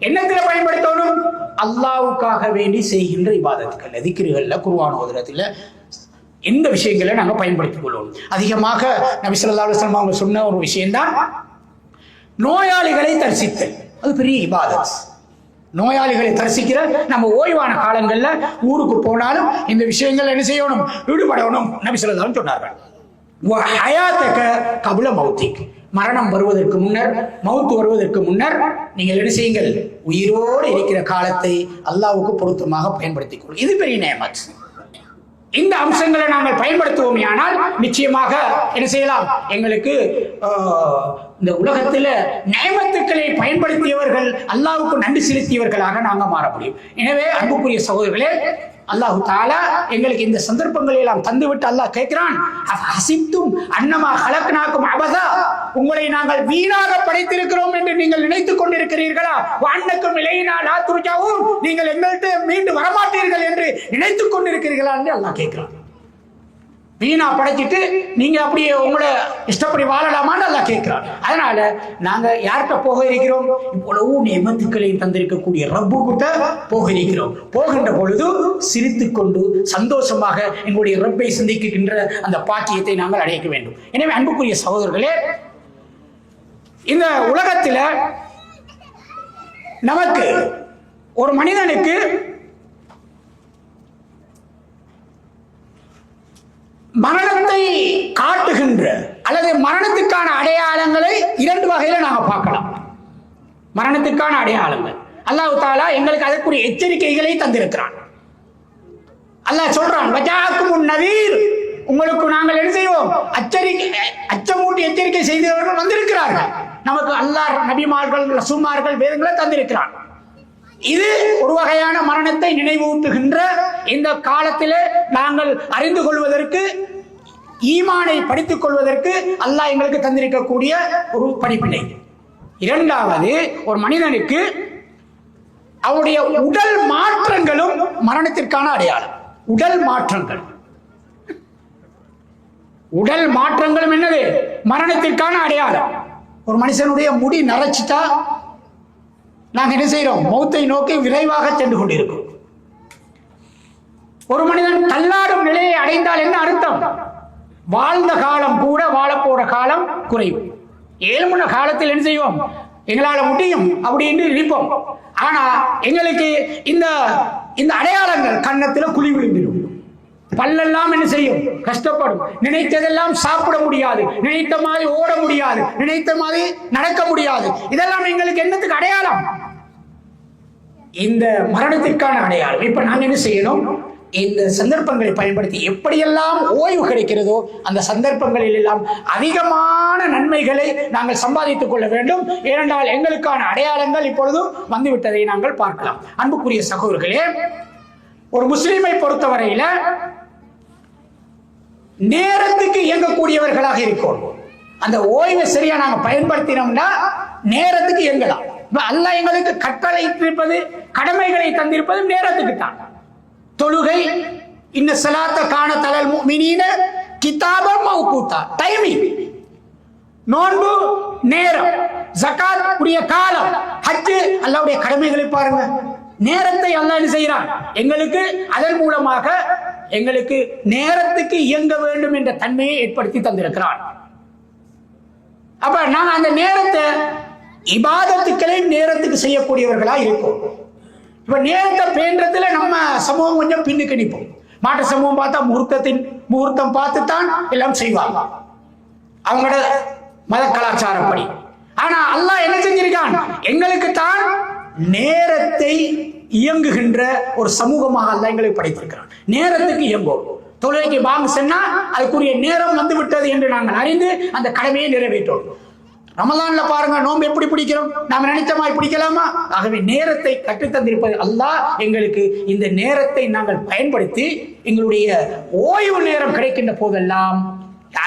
என்னத்துல பயன்படுத்தணும்? அல்லாஹ்வுக்காக வேண்டி செய்கின்ற இபாதத்துக்கள், திக்ருகள்ல, குர்ஆன் ஓதுறதுல, இந்த விஷயங்களை நாங்க பயன்படுத்திக் கொள்வோம். அதிகமாக நபி ஸல்லல்லாஹு அலைஹி வஸல்லம் அவங்க சொன்ன ஒரு விஷயம்தான் நோயாளிகளை தரிசித்தல். அது பெரிய இபாதத். நோயாளிகளை தரிசிக்கிற நம்ம ஓய்வான காலங்கள்ல ஊருக்கு போனாலும் இந்த விஷயங்கள் என்ன செய்யணும், ஈடுபடணும். நபி ஸல்லல்லாஹு அலைஹி வஸல்லம் சொன்னார்கள், வஹயாத்தக கப்ல மௌத்திக், மரணம் வருவதற்கு முன்னர், மௌத் வருவதற்கு முன்னர் நீங்கள் என்ன செய்யுங்கள், உயிரோடு இருக்கிற காலத்தை அல்லாஹ்வுக்கு பொருத்தமாக பயன்படுத்திக் கொள்ளுங்கள். இது பெரிய நியமத். இந்த அம்சங்களை நாங்கள் பயன்படுத்துவோம் ஆனால் நிச்சயமாக என்ன செய்யலாம், எங்களுக்கு இந்த உலகத்துல நியமத்துக்களை பயன்படுத்தியவர்கள், அல்லாஹ்வுக்கு நன்றி செலுத்தியவர்களாக நாங்க மாற முடியும். எனவே அன்புக்குரிய சகோதரர்களே, அல்லாஹ் தஆலா எங்களுக்கு இந்த சந்தர்ப்பங்களை எல்லாம் தந்துவிட்டு அல்லாஹ் கேட்கிறான், ஹஸிப்தும் அன்னமா ஹலக்னாக்கும் அபஸா, உங்களை நாங்கள் வீணாக படைத்திருக்கிறோம் என்று நீங்கள் நினைத்துக் கொண்டிருக்கிறீர்களா? வஅன்னக்கும் இலைனா லா துர்ஜஊன், நீங்கள் எங்கள்கிட்ட மீண்டும் வரமாட்டீர்கள் என்று நினைத்துக் கொண்டிருக்கிறீர்களா என்று அல்லாஹ் கேட்கிறான். வீணா படைச்சிட்டு நீங்க அப்படியே உங்களை இஷ்டப்படி வாழலாமான்னு அல்லாஹ் கேட்கிறான். அதனால நாங்க யார்கிட்ட போக இருக்கிறோம்? இவ்வளவு நியமத்துக்களையும் தந்திருக்கக்கூடிய ரப்பு கிட்ட போக இருக்கிறோம். போகின்ற பொழுது சிரித்துக் கொண்டு சந்தோஷமாக எங்களுடைய ரப்பை சிந்திக்கின்ற அந்த பாக்கியத்தை நாங்கள் அடைய வேண்டும். எனவே அன்புக்குரிய சகோதரர்களே, இந்த உலகத்துல நமக்கு ஒரு மனிதனுக்கு மரணத்தை காட்டுகின்ற அல்லது மரணத்துக்கான அடையாளங்களை 2 வகையில நாங்க பார்க்கலாம். மரணத்துக்கான அடையாளங்கள் அல்லாஹ் தஆலா எங்களுக்கு அதற்குரிய எச்சரிக்கைகளை தந்திருக்கிறான். அல்லாஹ் சொல்றான், வஜாக்கும் நதீர், உங்களுக்கு நாங்கள் என்ன செய்வோம், அச்சமூட்டி எச்சரிக்கை செய்தவர்கள் வந்திருக்கிறார்கள். நமக்கு அல்லாஹ் நபிமார்கள் ரசூல்மார்கள் வேதங்களை தந்திருக்கிறார். இது ஒரு வகையான மரணத்தை நினைவூட்டுகின்ற இந்த காலத்திலே நாங்கள் அறிந்து கொள்வதற்கு, ஈமானை படித்துக் கொள்வதற்கு அல்லாஹ் எங்களுக்கு தந்திருக்கக்கூடிய ஒரு படிப்பினை. இரண்டாவது, ஒரு மனிதனுக்கு அவருடைய உடல் மாற்றங்களும் மரணத்திற்கான அடையாளம். உடல் மாற்றங்களும் என்னது? மரணத்திற்கான அடையாளம். ஒரு மனுஷனுடைய முடி நரைச்சிட்டா நாங்கள் என்ன செய்யறோம்? மௌத்தை நோக்கி விரைவாக சென்று கொண்டிருக்கிறோம். ஒரு மனிதன் தள்ளாடும் நிலையை அடைந்தால் என்ன அர்த்தம்? வாழ்ந்த காலம் கூட வாழப்போற காலம் குறைவு. ஏழுமுன காலத்தில் என்ன செய்வோம்? எங்களால் முடியும் அப்படி என்று நினைப்போம். ஆனா எங்களுக்கு இந்த இந்த அடையாளங்கள் கன்னத்தில் குழி விழுந்துடும், பல்லெல்லாம் என்ன செய்யும்? கஷ்டப்படும். நினைத்ததெல்லாம் சாப்பிட முடியாது, நினைத்த மாதிரி ஓட முடியாது, நினைத்த மாதிரி நடக்க முடியாது. இதெல்லாம் எங்களுக்கு என்னத்துக்கு அடையாளம்? இந்த மரணத்திற்கான அடையாளம். இப்ப நாங்க என்ன செய்யணும்? இந்த சந்தர்ப்பங்களை பயன்படுத்தி எப்படியெல்லாம் ஓய்வு கிடைக்கிறதோ அந்த சந்தர்ப்பங்களில் எல்லாம் அதிகமான நன்மைகளை நாங்கள் சம்பாதித்துக் கொள்ள வேண்டும். ஏனென்றால் எங்களுக்கான அடையாளங்கள் இப்பொழுதும் வந்துவிட்டதை நாங்கள் பார்க்கலாம். அன்புக்குரிய சகோதரர்களே, ஒரு முஸ்லிமை பொறுத்தவரையில நேரத்துக்கு இயங்கக்கூடியவர்களாக இருக்கோம். அந்த ஓய்வை சரியா நாங்க பயன்படுத்தினோம்னா நேரத்துக்கு இயங்கலாம். அல்லாஹ் எங்களுக்கு கட்டளை இருப்பது, கடமைகளை தந்திருப்பது நேரத்துக்கு தான். தொழுகை, இன்ன ஸலாத்த கானத் அலல் முஃமினீன கிதாபன் மவ்கூதா, டைமிங். நோன்பு நேரம், ஜகாத் உரிய காலம், ஹஜ் அல்லாஹ்வுடைய கடமைகளை பாருங்க. நேரத்தை அல்லாஹ் என்ன செய்கிறான்? எங்களுக்கு அதன் மூலமாக எங்களுக்கு நேரத்துக்கு இயங்க வேண்டும் என்ற தன்மையை ஏற்படுத்தி தந்திருக்கிறான். அப்ப நாங்க அந்த நேரத்தை இபாதத்துக்களையும் நேரத்துக்கு செய்யக்கூடியவர்களா இருக்கும். இப்ப நேரத்தை பேன்றதுல நம்ம சமூகம் கொஞ்சம் பின்னுக்கு நிற்போம். மாற்ற சமூகம் பார்த்தா முகூர்த்தம் பார்த்துத்தான் எல்லாம் செய்வாங்க, அவங்களோட மத கலாச்சாரப்படி. ஆனா அல்லாஹ் என்ன செஞ்சிருக்கான்? எங்களுக்கு தான் நேரத்தை இயங்குகின்ற ஒரு சமூகமாக அல்லாஹ் எங்களுக்கு படைத்திருக்கிறான். நேரத்துக்கு இயங்கும். தொழுகைக்கு வாங்க சொன்னா அதுக்குரிய நேரம் வந்து விட்டது என்று நாங்கள் அறிந்து அந்த கடமையை நிறைவேற்றோம். ரமலான்ல பாருங்க, நோன்பு எப்படி பிடிக்கிறோம்? நாம நினைச்சமா பிடிக்கலாமா? ஆகவே நேரத்தை கற்றுத்தந்திருப்பது அல்லாஹ் எங்களுக்கு. இந்த நேரத்தை நாங்கள் பயன்படுத்தி எங்களுடைய ஓய்வு நேரம் கிடைக்கின்ற போதெல்லாம்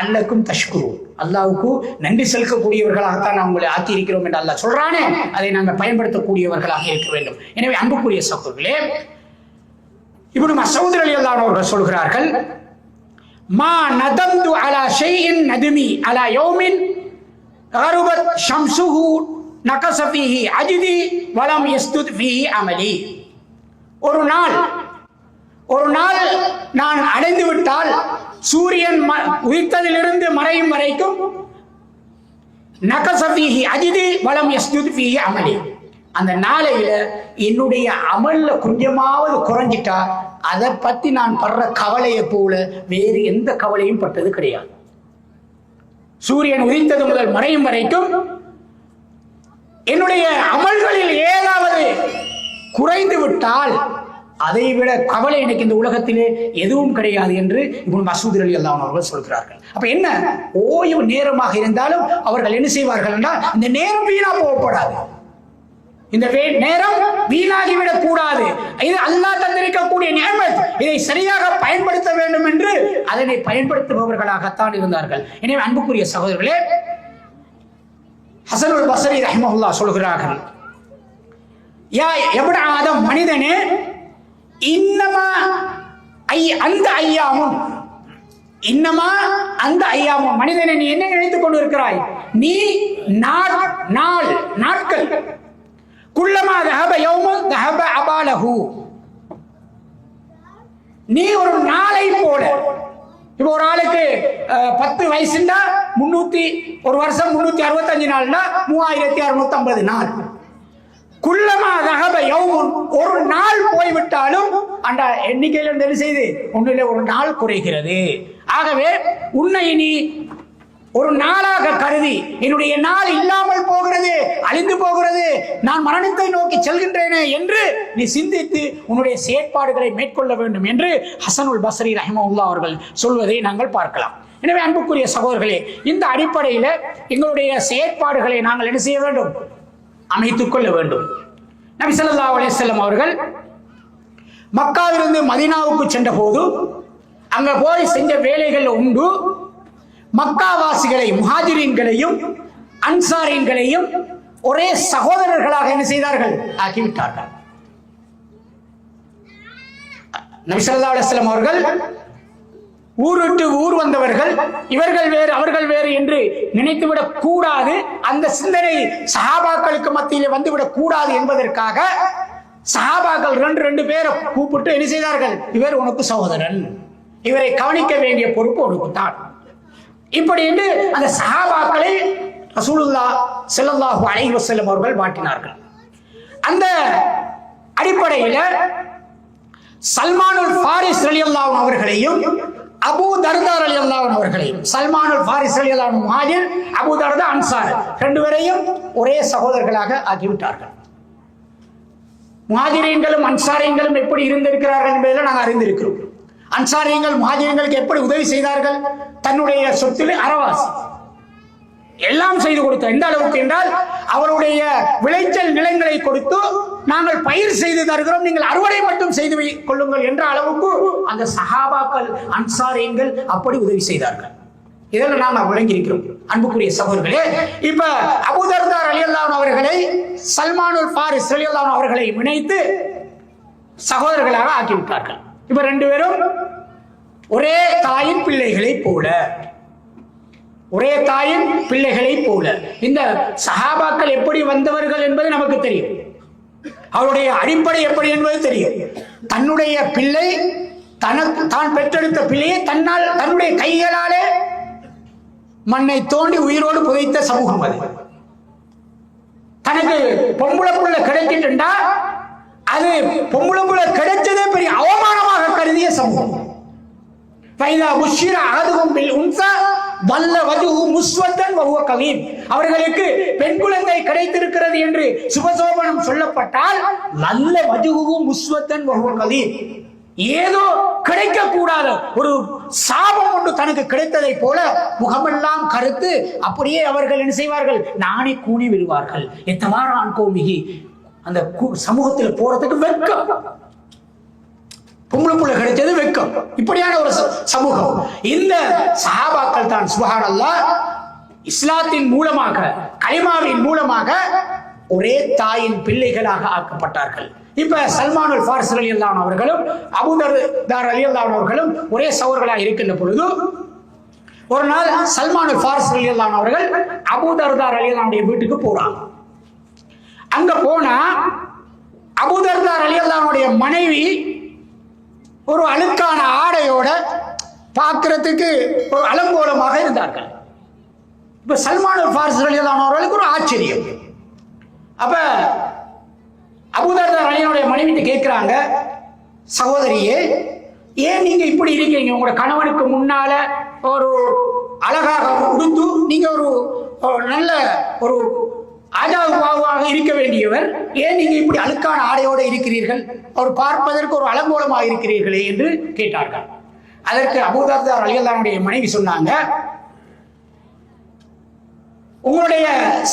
அல்லக்கும் தஷ்குரு, அல்லாஹ்வுக்கு நன்றி செலுத்தக்கூடியவர்களாகத்தான் நாம் உங்களை ஆக்கி இருக்கிறோம் என்று அல்லாஹ் சொல்றானே, அதை நாங்கள் பயன்படுத்தக்கூடியவர்களாக இருக்க வேண்டும். எனவே அன்புக்குரிய சகோதரர்களே, இப்னு மஸ்ஊத் ரலியல்லாஹு அன்ஹு அவர்கள் சொல்கிறார்கள், மா நதம்து அலா ஷைஇன் நதுமி அலா யௌமின் கருபத் ஷம்சுஹு நகஸ ஃபீஹி அஜ்தி வலம் யஸ்துத் ஃபீஹி அமலி. ஒரு நாள் நான் அடைந்து விட்டால், சூரியன் உதித்ததிலிருந்து மறையும் வரைக்கும் நகஸ ஃபீஹி அஜ்தி வலம் யஸ்துத் ஃபீஹி அமலி, அந்த நாளையில என்னுடைய அமல்ல கொஞ்சமாவது குறைஞ்சிட்டா அதை பத்தி நான் படுற கவலையை போல வேறு எந்த கவலையும் பட்டது கிடையாது. சூரியன் உதித்தது முதல் மறையும் வரைக்கும் என்னுடைய அமல்களில் ஏதாவது குறைந்து விட்டால் அதை விட கவலை எனக்கு இந்த உலகத்திலே எதுவும் கிடையாது என்று இப்னு மஸ்ஊத் ரலியல்லாஹு அன்ஹு அவர்கள் சொல்கிறார்கள். அப்ப என்ன, ஓய்வு நேரமாக இருந்தாலும் அவர்கள் என்ன செய்வார்கள் என்றால், இந்த நேரம் வீணா போகக்கூடாது, இந்த நேரம் வீணாகிவிடக் கூடாது, இது அல்லாஹ் தந்திருக்கக்கூடிய நிஅமத், இதை சரியாக பயன்படுத்த வேண்டும் என்று அதனை பயன்படுத்துபவர்களாகத்தான் இருந்தார்கள். எனவே அன்புக்குரிய சகோதரர்களே, ஹஸனுல் பஸ்ரி ரஹ்மஹுல்லாஹ் சொல்கிறார்கள், யா இப்னு ஆதம், மனிதனே, இன்னமா அந்த ஐயாமும் மனிதனை நீ என்ன நினைத்துக் கொண்டு இருக்கிறாய்? நீ நாட்கள், குல்லமா தஹப யௌமுன் தஹப அபாலஹு, நீ ஒரு நாளை போல. இப்போ ஒரு ஆளுக்கு 10 வயசுன்னா ஒரு வருஷம் 365 நாள்னா 3650 நாள். குல்லமா தஹப யௌமுன், ஒரு நாள் போய்விட்டாலும் அந்த எண்ணிக்கையில் என்ன செய்து ஒன்றிலே ஒரு நாள் குறைகிறது. ஆகவே உன்னை நீ ஒரு நாளாக கருதி என்னுடைய நாள் இல்லாமல் போகிறது, அழிந்து போகிறது, நான் மரணத்தை நோக்கி செல்கின்றேனே என்று நீ சிந்தித்து உன்னுடைய செயற்பாடுகளை மேற்கொள்ள வேண்டும் என்று ஹசனுல் பஸ்ரி ரஹிமஹுல்லாஹ் அவர்கள் சொல்வதை நாங்கள் பார்க்கலாம். எனவே அன்புக்குரிய சகோதரர்களே, இந்த அடிப்படையில் எங்களுடைய செயற்பாடுகளை நாங்கள் என்ன செய்ய வேண்டும்? அமைத்துக் கொள்ள வேண்டும். நபி ஸல்லல்லாஹு அலைஹி வஸல்லம் அவர்கள் மக்காவிலிருந்து மதீனாவுக்கு சென்ற போது அங்க போய் செஞ்ச வேலைகள் உண்டு. மக்காவாசிகளை, முஹாஜிரீன்களையும் அன்சாரீன்களையும் ஒரே சகோதரர்களாக என்ன செய்தார்கள்? ஆக்கிவிட்டார்கள். நபி ஸல்லல்லாஹு அலைஹி வஸல்லம் அவர்கள் ஊர் விட்டு ஊர் வந்தவர்கள், இவர்கள் வேறு அவர்கள் வேறு என்று நினைத்துவிடக் கூடாது, அந்த சிந்தனை சஹாபாக்களுக்கு மத்தியிலே வந்துவிடக் கூடாது என்பதற்காக சஹாபாக்கள் ரெண்டு பேரை கூப்பிட்டு என்ன செய்தார்கள்? இவர் உனக்கு சகோதரன், இவரை கவனிக்க வேண்டிய பொறுப்பு உனக்கு தான், இப்படி என்று அந்த சஹாபாக்களை ரசூலுல்லாஹ் ஸல்லல்லாஹு அலைஹி வஸல்லம் அவர்கள் மாற்றினார்கள். அந்த அடிப்படையில் சல்மானுல் ஃபாரிஸ் ரலியல்லாஹு அவர்களையும் அபூ தர்தா ரலியல்லாஹு அவர்களையும், சல்மானுல் ஃபாரிஸ் ரலியல்லாஹு முஹாஜிர், அபூ தர்தா அன்சார், ரெண்டு பேரையும் ஒரே சகோதரர்களாக ஆக்கிவிட்டார்கள். முஹாஜிரீன்களும் அன்சாரியங்களும் எப்படி இருந்திருக்கிறார்கள் என்பதில் நாங்கள் அறிந்திருக்கிறோம். அன்சாரியங்கள் முஹாஜிரீன்களுக்கு எப்படி உதவி செய்தார்கள்? தன்னுடைய சொத்தில் அறவாசி எல்லாம் செய்து கொடுத்தார். எந்த அளவுக்கு என்றால், அவருடைய விளைச்சல் நிலங்களை கொடுத்து நாங்கள் பயிர் செய்து தருகிறோம், நீங்கள் அறுவடை மட்டும் செய்து கொள்ளுங்கள் என்ற அளவுக்கு அந்த சஹாபாக்கள் அன்சாரியங்கள் அப்படி உதவி செய்தார்கள். இதெல்லாம் நாங்கள் விளங்கி இருக்கிறோம். அன்புக்குரிய சகோதரர்களே, இப்ப அபூ தர்தா ரலியல்லாஹு அவர்களை சல்மானுல் ஃபாரிஸ் ரலியல்லாஹு அவர்களை இணைத்து சகோதரர்களாக ஆக்கிவிட்டார்கள். இப்ப ரெண்டு பேரும் ஒரே தாயின் பிள்ளைகளை போல, ஒரே தாயின் பிள்ளைகளை போல. இந்த சஹாபாக்கள் எப்படி வந்தவர்கள் என்பது நமக்கு தெரியும், அவருடைய அடிப்படை எப்படி என்பது தெரியும். தன்னுடைய பிள்ளை, தான் பெற்றெடுத்த பிள்ளையை தன்னுடைய கைகளாலே மண்ணை தோண்டி உயிரோடு புதைத்த சமூகம் அது. தனக்கு பொம்பளை புள்ள கிடைக்கின்றா, அது பொம்பளை புள்ள கிடைச்சதே பெரிய அவமானமாக கருதிய சமூகம். அவர்களுக்கு பெண் குழந்தை கிடைத்திருக்கிறது என்று சுபசோபனம் சொல்லப்பட்டால் நல்ல வஜுஹு முஸ்வத்தன் வஹுவ கலீம், ஏதோ கிடைக்க கூடாத ஒரு சாபம் ஒன்று தனக்கு கிடைத்ததை போல முகமெல்லாம் கருத்து அப்படியே அவர்கள் என்ன செய்வார்கள்? நானே கூணி விடுவார்கள். எத்தமாறான் கோமிகி, அந்த சமூகத்தில் போறதுக்கு வெட்கம், பொம்பளை புள்ள கிடைச்சது வெட்கம், இப்படியான ஒரு சமூகம். இந்த சஹாபாக்கள் தான் சுப்ஹானல்லாஹ் இஸ்லாத்தின் மூலமாக, கலிமாவின் மூலமாக ஒரே தாயின் பிள்ளைகளாக ஆக்கப்பட்டார்கள். இப்ப சல்மானுல் ஃபாரிஸ் ரலியல்லாஹு அவர்களும் அபூ தர்தா ரலியல்லாஹு அவர்களும் ஒரே சகோதரர்களாக இருக்கின்ற பொழுது, ஒரு நாள் சல்மானுல் ஃபாரிஸ் ரலியல்லாஹு அவர்கள் அபூ தர்தா ரலியல்லாஹு வீட்டுக்கு போறாங்க. அங்க போனா அபூ தர்தா ரலியல்லாஹு மனைவி ஒரு அழுக்கான ஆடையோட பார்க்கிறதுக்கு ஒரு அலங்கோலமாக இருந்தார்கள். இப்ப சல்மானுல் ஃபாரிஸ் ரலியல்லாஹு அவர்களுக்கு ஒரு ஆச்சரியம். அப்ப அபூ தர்தா ரலியல்லாஹு மனைவிட்டு கேட்கிறாங்க, சகோதரியே, ஏன் நீங்க இப்படி இருக்கீங்க? உங்களோட கணவனுக்கு முன்னால ஒரு அழகாக உடுத்து நீங்க ஒரு நல்ல ஒரு ஆஜாவாக இருக்க வேண்டியவர், ஏன் நீங்க இப்படி அழுக்கான ஆடையோடு இருக்கிறீர்கள்? அவர் பார்ப்பதற்கு ஒரு அலங்கோலமாக இருக்கிறீர்களே என்று கேட்டார்கள். அதற்கு அபூ தர்தா ரலியல்லாஹு மனைவி சொன்னாங்க, உங்களுடைய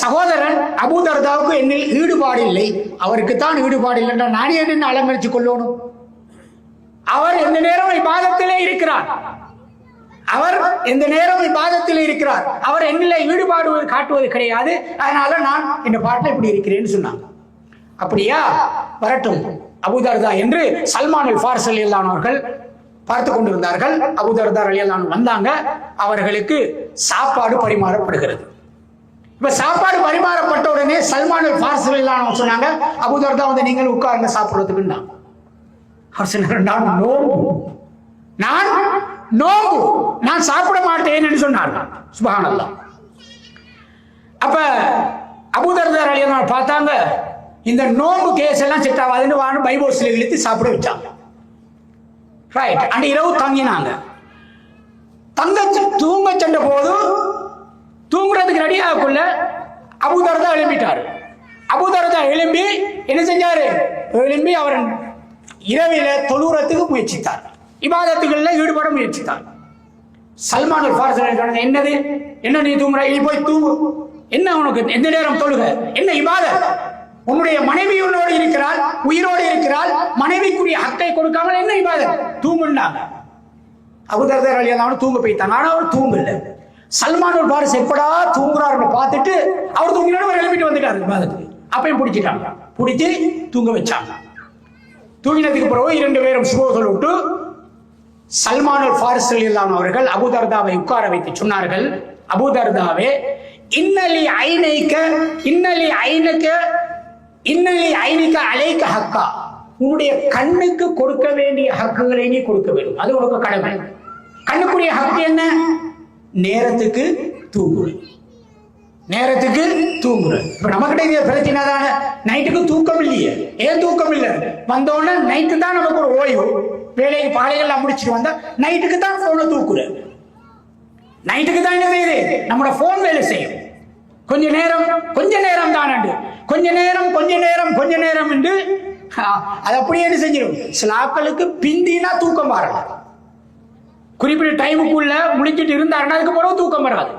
சகோதரன் அபூ தர்தாவுக்கு என்னில் ஈடுபாடு இல்லை, அவருக்கு தான் ஈடுபாடு இல்லை என்றால் நானே என்ன அலங்கரித்துக் கொள்ளணும்? அவர் எந்த நேரம் இபாதத்திலே இருக்கிறார், அவர் எந்த நேரம் இபாதத்தில் இருக்கிறார், அவர் என்னில ஈடுபாடு காட்டுவது கிடையாது, அதனால நான் இந்த பாட்டில் இப்படி இருக்கிறேன்னு சொன்னாங்க. அப்படியா, வரட்டும் அபூ தர்தா என்று சல்மானுல் ஃபாரிஸ் ரலியல்லாஹு அவர்கள் பார்த்து கொண்டிருந்தார்கள். அபூ தர்தா ரலியல்லாஹு வந்தாங்க, அவர்களுக்கு சாப்பாடு பரிமாறப்படுகிறது. இப்ப சாப்பாடு பரிமாறப்பட்ட உடனே சல்மானுல் ஃபாரிஸ் ரலியல்லாஹு சொன்னாங்க, அபூ தர்தா வந்து நீங்கள் உட்கார்ந்து சாப்பிடுறதுக்கு. அவர் சொன்னார், நான் நோம்பு, நான் சாப்பிட மாட்டேன் என்று சொன்னார்கள். சுப்ஹானல்லாஹ். அப்ப அபூ தர்தா ரலியல்லாஹு பார்த்தாங்க, இந்த நோம்பு கேஸ் எல்லாம் செட் ஆகாதுன்னு வாங்க பைபோஸ்ல இழுத்து சாப்பிட வச்சாங்க. ரைட். அந்த இரவு தங்கினாங்க. தூங்க சென்ற போது தூங்குறதுக்கு ரெடியாகக்குள்ள அபூதர்தா எழும்பிட்டாரு. அபூதர்தா எழும்பி என்ன செஞ்சாரு? எழும்பி அவர் இரவில தொழுறதுக்கு முயற்சித்தார், இபாதத்துகளில் ஈடுபட முயற்சித்தார். சல்மான் அல் ஃபாரிஸி என்னது, என்ன நீ தூங்குற, நீ போய் தூங்கு, என்ன உனக்கு எந்த நேரம் தொழுக, என்ன இபாதத்? உன்னுடைய மனைவி உன்னோடு இருக்கிறாள், உயிரோடு இருக்கிறாள், மனைவிக்குரிய ஹக்கை கொடுக்காமல் என்ன இபாதத்? தூங்குனாங்க. அபூதர்தா ரலியல்லாஹு அன்ஹு தூங்க போய்த்தாங்க. ஆனா அவர் தூங்கல. சல்மான் அல் ஃபாரிஸி எப்படா தூங்குறாருன்னு பார்த்துட்டு அவர் தூங்கினாலும் அவர் எழுப்பிட்டு வந்துட்டாரு இபாதத்துக்கு. அப்பயும் பிடிச்சிட்டாங்க, பிடிச்சி தூங்க வச்சாங்க. தூங்கினதுக்கு பிறகு 2 பேரும் சுபஹ் விட்டு சல்மான் அல் ஃபாரிஸி ரலியல்லாஹு அன்ஹு அவர்கள் அபூதர்தாவை உட்கார வைத்து சொன்னார்கள், அபூதர்தாவே, இன்னலி ஐனுக்க அலைக்க ஹக்கா, உன்னுடைய கண்ணுக்கு கொடுக்க வேண்டிய ஹக்குகளை நீ கொடுக்க வேண்டும், அது உனக்கு கடமை. கண்ணுக்குரிய ஹக்கு என்ன? நேரத்துக்கு தூங்குறது, நேரத்துக்கு தூங்குறது. இப்ப நமக்கிட்ட இது பிரச்சனை தானே, நைட்டுக்கு தூக்கம் இல்லையே. ஏன் தூக்கம் இல்லை? வந்தோடனே நைட்டு தான் நமக்கு ஒரு ஓய்வு, வேலையை பாலையெல்லாம் முடிச்சுட்டு வந்தா நைட்டுக்கு தான் போனை தூக்குறது, நைட்டுக்கு தான் என்ன செய்யுது, நம்மளோட போன் வேலை செய்யும். கொஞ்ச நேரம் தான், கொஞ்ச நேரம் என்று அது அப்படியே என்ன செஞ்சிடும். சில ஆட்களுக்கு பிந்தினா தூக்கம் வரல, குறிப்பிட்ட டைமுக்குள்ள முடிஞ்சிட்டு இருந்தாருன்னா அதுக்கு பிறகு தூக்கம் வராது,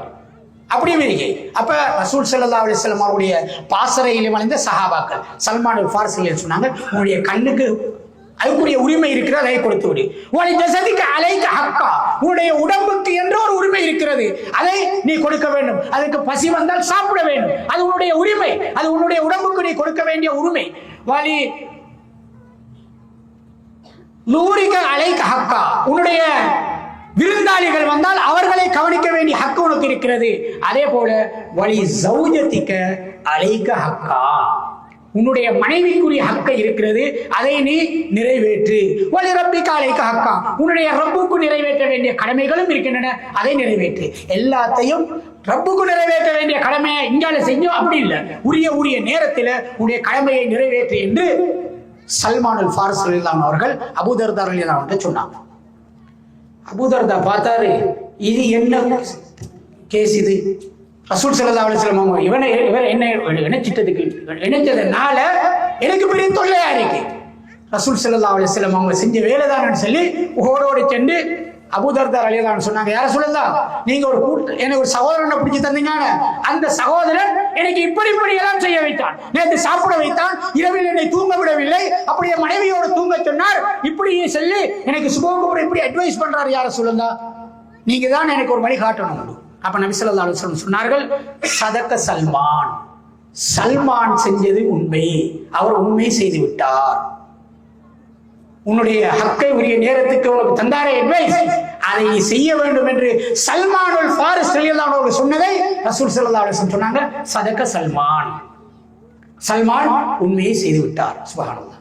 அப்படியே இருக்கு. அப்ப ரசூல் ஸல்லல்லாஹு அலைஹி வஸல்லம் அவருடைய பாசறையில் வளைந்த சஹாபாக்கள் சல்மான் அல் ஃபாரிஸி சொன்னாங்க, உன்னுடைய கண்ணுக்கு அதுக்குரிய உரிமை இருக்கிறது, அதை கொடுத்து விடு. உன்னுடைய உடம்புக்கு என்ற ஒரு உரிமை இருக்கிறது, அதை நீ கொடுக்க வேண்டும். அதுக்கு பசி வந்தால் சாப்பிட வேண்டும், அது உன்னுடைய உரிமை, அது உன்னுடைய உடம்புக்கு நீ கொடுக்க வேண்டிய உரிமை. வலி நூறிக அலைக்க ஹக்கா, உன்னுடைய விருந்தாளிகள் வந்தால் அவர்களை கவனிக்க வேண்டிய ஹக்கு உனக்கு இருக்கிறது. அதே போல வலி ஜௌஜதிக அலைக்க ஹக்கா, உன்னுடைய மனைவிக்குரிய ஹக்கை இருக்கிறது, அதை நீ நிறைவேற்று. வலி ரப்பிக அலைக்க ஹக்கா, உன்னுடைய ரப்புக்கு நிறைவேற்ற வேண்டிய கடமைகளும் இருக்கின்றன, அதை நிறைவேற்று. எல்லாத்தையும் ரப்புக்கு நிறைவேற்ற வேண்டிய கடமையை இங்கால செஞ்சோம், அப்படி இல்லை, உரிய நேரத்தில் உன்னுடைய கடமையை நிறைவேற்று என்று சல்மான் அல் ஃபாரிஸி ரலியல்லாஹு அன்ஹு அவர்கள் அபூதர்தா ரலியல்லாஹு அன்ஹு சொன்னாங்க. அபூதர்தா பார்த்தாரு, இது என்ன கேஸ் இது? ரசூல் ஸல்லல்லாஹு அலைஹி வஸல்லம் இவர் என்ன நினைச்சதுனால எனக்கு பெரிய தொல்லையா இருக்கு. ரசூல் ஸல்லல்லாஹு அலைஹி வஸல்லம் அவங்க செஞ்ச வேலைதானு சொல்லி ஓடோடி சென்று அபூதர்தா ரலியல்லாஹு அன்ஹு சொன்னாங்க, யார சொல்லலாம், நீங்க எனக்கு ஒரு சகோதரனை பிடிச்சி தந்தீங்க, அந்த சகோதரன் எனக்கு இப்படி எல்லாம் செய்ய வைத்தான், நேற்று சாப்பிட வைத்தான், இரவில் என்னை தூங்க விடவில்லை, அப்படியே மனைவியோடு தூங்க சொன்னார், இப்படி சொல்லி எனக்கு சுபோக இப்படி அட்வைஸ் பண்றாரு, யார சொல்லலாம், நீங்க தான் எனக்கு ஒரு வழி காட்டணும். அப்ப நபி ஸல்லல்லாஹு அலைஹி வஸல்லம் சொன்னார்கள், சதக்க சல்மான் செஞ்சது உண்மை, அவர் உண்மை செய்து விட்டார். உன்னுடைய ஹக்கை உரிய நேரத்துக்கு உனக்கு தந்தாரே அட்வைஸ், அதை நீ செய்ய வேண்டும் என்று சல்மான் அல் ஃபாரிஸி ரலியல்லாஹு அன்ஹு சொன்னதை ரசூல் ஸல்லல்லாஹு அலைஹி வஸல்லம் சொன்னாங்க, சதக்க சல்மான் உண்மையை செய்து விட்டார். சுப்ஹானல்லாஹ்.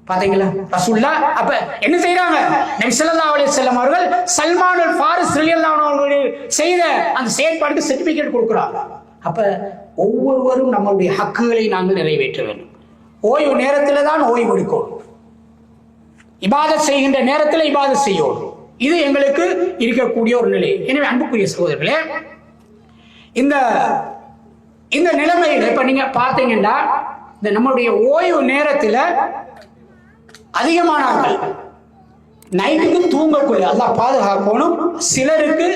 பாத்தீங்களா ரசூலுல்லாஹ் அப்ப என்ன செய்றாங்க? நபி ஸல்லல்லாஹு அலைஹி வஸல்லம் அவர்கள் சல்மான் அல் ஃபாரிஸி ரலியல்லாஹு அன்ஹு அவர்கள் செய்த அந்த செயல்பாட்டுக்கு சர்டிபிகேட் கொடுக்கிறாங்க. அப்ப ஒவ்வொருவரும் நம்மளுடைய ஹக்குகளை நாங்கள் நிறைவேற்ற வேண்டும். ஓய்வு நேரத்தில் தான் ஓய்வு எடுக்கணும், இபாதத் செய்கின்ற நேரத்தில் இபாதத் செய்யணும். இது எங்களுக்கு இருக்கக்கூடிய ஒரு நிலை. எனவே அன்புக்குரிய சகோதரர்களே, இந்த நிலைமையில இப்ப நீங்க பாத்தீங்கன்னா, இந்த நம்மளுடைய ஓய்வு நேரத்தில் அதிகமானார்கள் நைட்டுக்கு தூங்கக்குள்ள அல்லாஹ் பாதுகாக்கணும். சிலருக்கு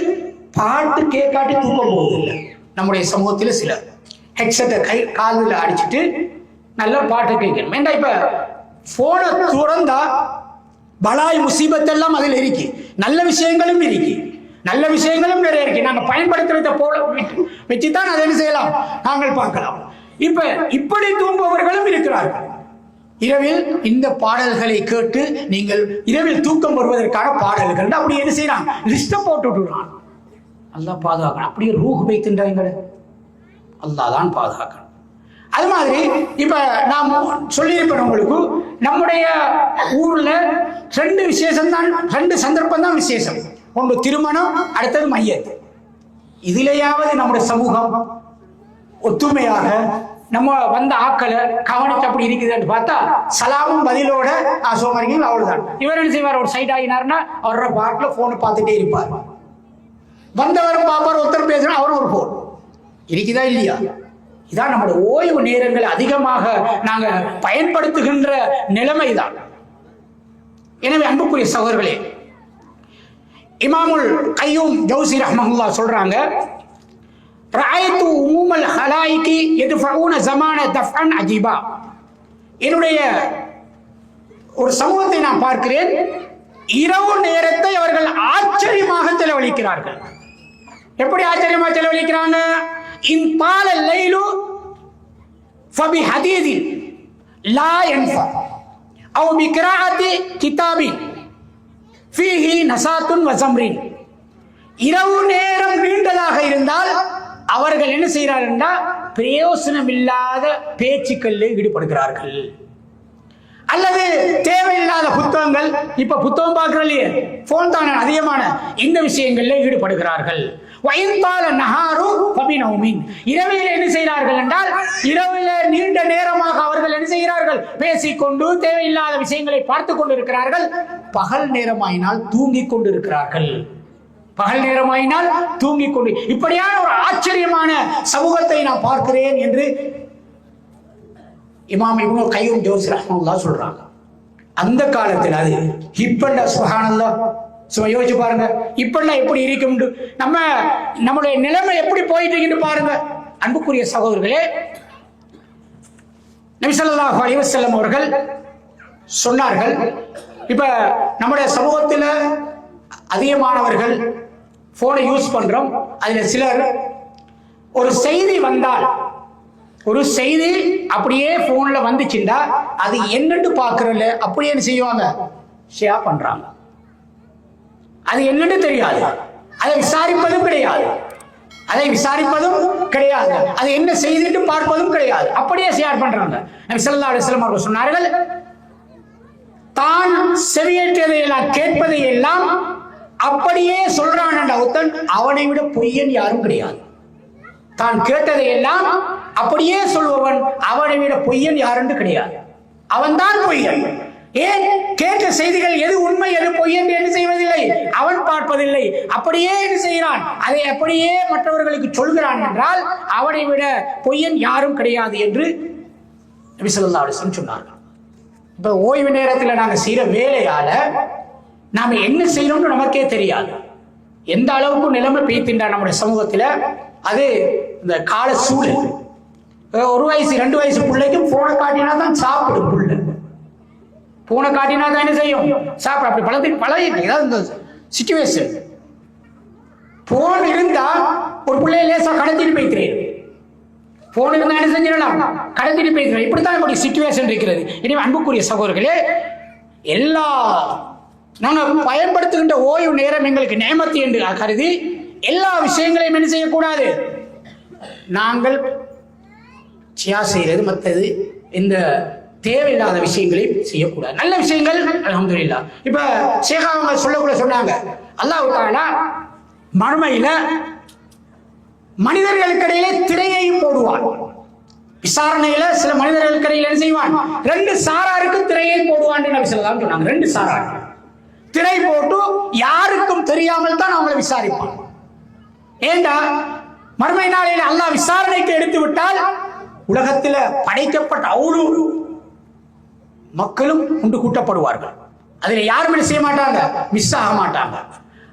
பாட்டு கேட்காட்டி தூக்கம் போவதில்லை. நம்முடைய சமூகத்தில் சிலர் ஹெட்செட்டை காலில் அடிச்சுட்டு நல்லா பாட்டு கேட்கணும். ஏண்டா இப்ப போனை துறந்தா பலாய் முசீபத் எல்லாம் அதில் இருக்கு, நல்ல விஷயங்களும் இருக்கு, நல்ல விஷயங்களும் நிறைய இருக்கு. நாங்க பயன்படுத்துறத போல வச்சுதான் அதை என்ன செய்யலாம், நாங்கள் பார்க்கலாம். இப்ப இப்படி தூங்குபவர்களும் இருக்கிறார்கள். இரவில் இந்த பாடல்களை கேட்டு நீங்கள் இரவில் தூக்கம் வருவதற்கான பாடல்கள் அப்படி என்ன செய்யலாம், லிஸ்ட போட்டு விட்டுறான். அல்லாஹ் பாதுகாக்கணும். அப்படியே ரூஹ் வைத்துட்டாங்க, அல்லாஹ் தான் பாதுகாக்கணும். அது மாதிரி இப்ப நாம் சொல்லியிருப்பேன் உங்களுக்கு, நம்முடைய ஊர்ல 2 விசேஷம் தான், 2 சந்தர்ப்பம் தான் விசேஷம். ஒன்று திருமணம், அடுத்தது மையத். இதிலேயாவது நம்முடைய சமூகம் ஒத்துமையாக நம்ம வந்த ஆக்களை கவனிச்சு அப்படி இருக்குதுன்னு பார்த்தா சலாமும் பதிலோட சோமரிகள் அவ்வளவுதான். இவர் என்ன செய்வார், ஒரு சைட் ஆகினார்னா அவரோட பாட்டில் போனை பார்த்துட்டே இருப்பார். வந்தவரும் பாப்பார், ஒருத்தர் பேசுறோம், அவரும் ஒரு போன் இருக்குதா இல்லையா? இதான் நம்முடைய ஓய்வு நேரங்களை அதிகமாக நாங்க பயன்படுத்துகின்ற நிலைமை தான். எனவே அன்புக்குரிய சகோதரர்களே, இமாமுல் கையூம் ஜௌசி ரஹ்மத்துல்லாஹ் சொல்றாங்க, ரஅய்து உமூமல் ஹலாயிகி யத்ஃபஊன ஸமான தஃஅன் அஜீபா. என்னுடைய ஒரு சமூகத்தை நான் பார்க்கிறேன், இரவு நேரத்தை அவர்கள் ஆச்சரியமாக செலவழிக்கிறார்கள். எப்படி ஆச்சரியமாக செலவழிக்கிறாங்க? இன் பால லைலு ஃபபி ஹதீதின் லா யன்ஃபா அவ் பி கிராஅத்தி கிதாபின் ஃபீஹி நஸாத்துன் வ ஸம்ரின். இரவு நேரம் நீண்டதாக இருந்தால் அவர்கள் என்ன செய்கிறார்கள் என்றால் பிரயோசனம் இல்லாத பேச்சுக்களில் ஈடுபடுகிறார்கள். அல்லது தேவையில்லாத புத்தகங்கள், இப்ப புத்தகம் பார்க்கிறோம் இல்லையே, போன் தானே அதிகமான இந்த விஷயங்களில் ஈடுபடுகிறார்கள். இரவில் என்ன செய்கிறார்கள் என்றால், இரவில் நீண்ட நேரமாக அவர்கள் என்ன செய்கிறார்கள்? பேசிக்கொண்டு தேவையில்லாத விஷயங்களை பார்த்து கொண்டு இருக்கிறார்கள். பகல் நேரமாயினால் தூங்கிக் கொண்டு இருக்கிறார்கள். பகல் நேரமாயினால் தூங்கிக் கொண்டு, இப்படியான ஒரு ஆச்சரியமான சமூகத்தை நான் பார்க்கிறேன் என்று இமாம் இப்னு கையூம் ஜௌசி ரஹ்மத்துல்லாஹ் சொல்றாங்க. அந்த காலத்தில் அது இப்ப சுப்ஹானல்லாஹ், யோசிச்சு பாருங்க, இப்பெல்லாம் எப்படி இருக்கும், நம்முடைய நிலைமை எப்படி போயிட்டு இருக்குன்னு பாருங்க. அன்புக்குரிய சகோதரர்களே, நபி ஸல்லல்லாஹு அலைஹி வஸல்லம் அவர்கள் சொன்னார்கள், இப்ப நம்முடைய சமூகத்தில் அதிகமானவர்கள் போனை யூஸ் பண்றோம். அதுல சிலர் ஒரு செய்தி வந்தால், ஒரு செய்தி அப்படியே போன்ல வந்துச்சுண்டா அது என்னன்னு பாக்குறல அப்படியே செய்வாங்க, ஷேர் பண்றாங்க. அது என்னன்னு தெரியாது, அதை விசாரிப்பதும் கிடையாது, அது என்ன செய்திட்டு பார்ப்பதும் கிடையாது, அப்படியே ஷேர் பண்றாங்க. நபி ஸல்லல்லாஹு அலைஹி வஸல்லம் அவர்கள் சொன்னார்கள், தான் செவியேற்றதை எல்லாம் கேட்பதை எல்லாம் அப்படியே சொல்றான் என்ற ஒருத்தன் அவனை விட பொய்யன் யாரும் கிடையாது. தான் கேட்டதை எல்லாம் அப்படியே சொல்பவன் அவனை விட பொய்யன் யாருன்னு கிடையாது. அவன் தான் பொய்யன். ஏன்? கேட்ட செய்திகள் எது உண்மை எது பொய் என்று என்ன செய்வதில்லை, அவன் பார்ப்பதில்லை. அப்படியே என்ன செய்கிறான், அதை அப்படியே மற்றவர்களுக்கு சொல்கிறான் என்றால் அவனை விட பொய்யன் யாரும் கிடையாது என்று நபி ஸல்லல்லாஹு அலைஹி வஸல்லம் சொன்னார்கள். இப்ப ஓய்வு நேரத்தில் நாங்க செய்யற வேலையால நாம என்ன செய்யணும்னு நமக்கே தெரியாது. எந்த அளவுக்கு நிலைமை பெய்தின்றா நம்முடைய சமூகத்துல, அது இந்த கால சூழல். ஒரு வயசு 2 வயசு பிள்ளைக்கும் போனை காட்டினா தான் சாப்பிடும். புள்ள போனை காட்டினா தான் என்ன செய்யும், சாப்பிட. அப்படி பழகிட்டு இந்த சிச்சுவேஷன். போன் இருந்தா ஒரு பிள்ளைய லேசா கடத்திட்டு போய்க்கிறேன், போன் இருந்தா என்ன செஞ்சிடலாம், கடத்திட்டு போய்க்கிறேன். இப்படித்தான் நம்முடைய சிச்சுவேஷன் இருக்கிறது. எனவே அன்புக்குரிய சகோதரர்களே, எல்லா நாங்க பயன்படுத்துகின்ற ஓய்வு நேரம் எங்களுக்கு நேமத்தி என்று கருதி எல்லா விஷயங்களையும் என்ன செய்யக்கூடாது, நாங்கள் செய்யறது மற்றது இந்த தேவையில்லாத விஷயங்களையும் செய்யக்கூடாது. நல்ல விஷயங்கள் அல்ஹம்துலில்லாஹ். இப்ப ஷேக் அவங்க சொல்லக்கூட சொன்னாங்க, அல்லாஹ் தஆலா மறுமையில மனிதர்களுக்கு இடையிலே திரையையும் போடுவான். விசாரணையில சில மனிதர்களுக்கு இடையில என்ன செய்வான், 2 சாராருக்கு திரையை போடுவான் நபி ஸல்லல்லாஹு அலைஹி வஸல்லம் சொன்னாங்க. 2 சாரார் திரை போட்டு யாருக்கும் தெரியாமல் தான் அவங்களை விசாரிப்பான். ஏண்டா மறுமை நாளில் அல்லாஹ் விசாரணைக்கு எடுத்து விட்டால் உலகத்தில் படைக்கப்பட்ட அவ்வளவு மக்களும் உண்டு கூட்டப்படுவார்கள். அதுல யாரும் என்ன செய்ய மாட்டாங்க, மிஸ் ஆக மாட்டாங்க.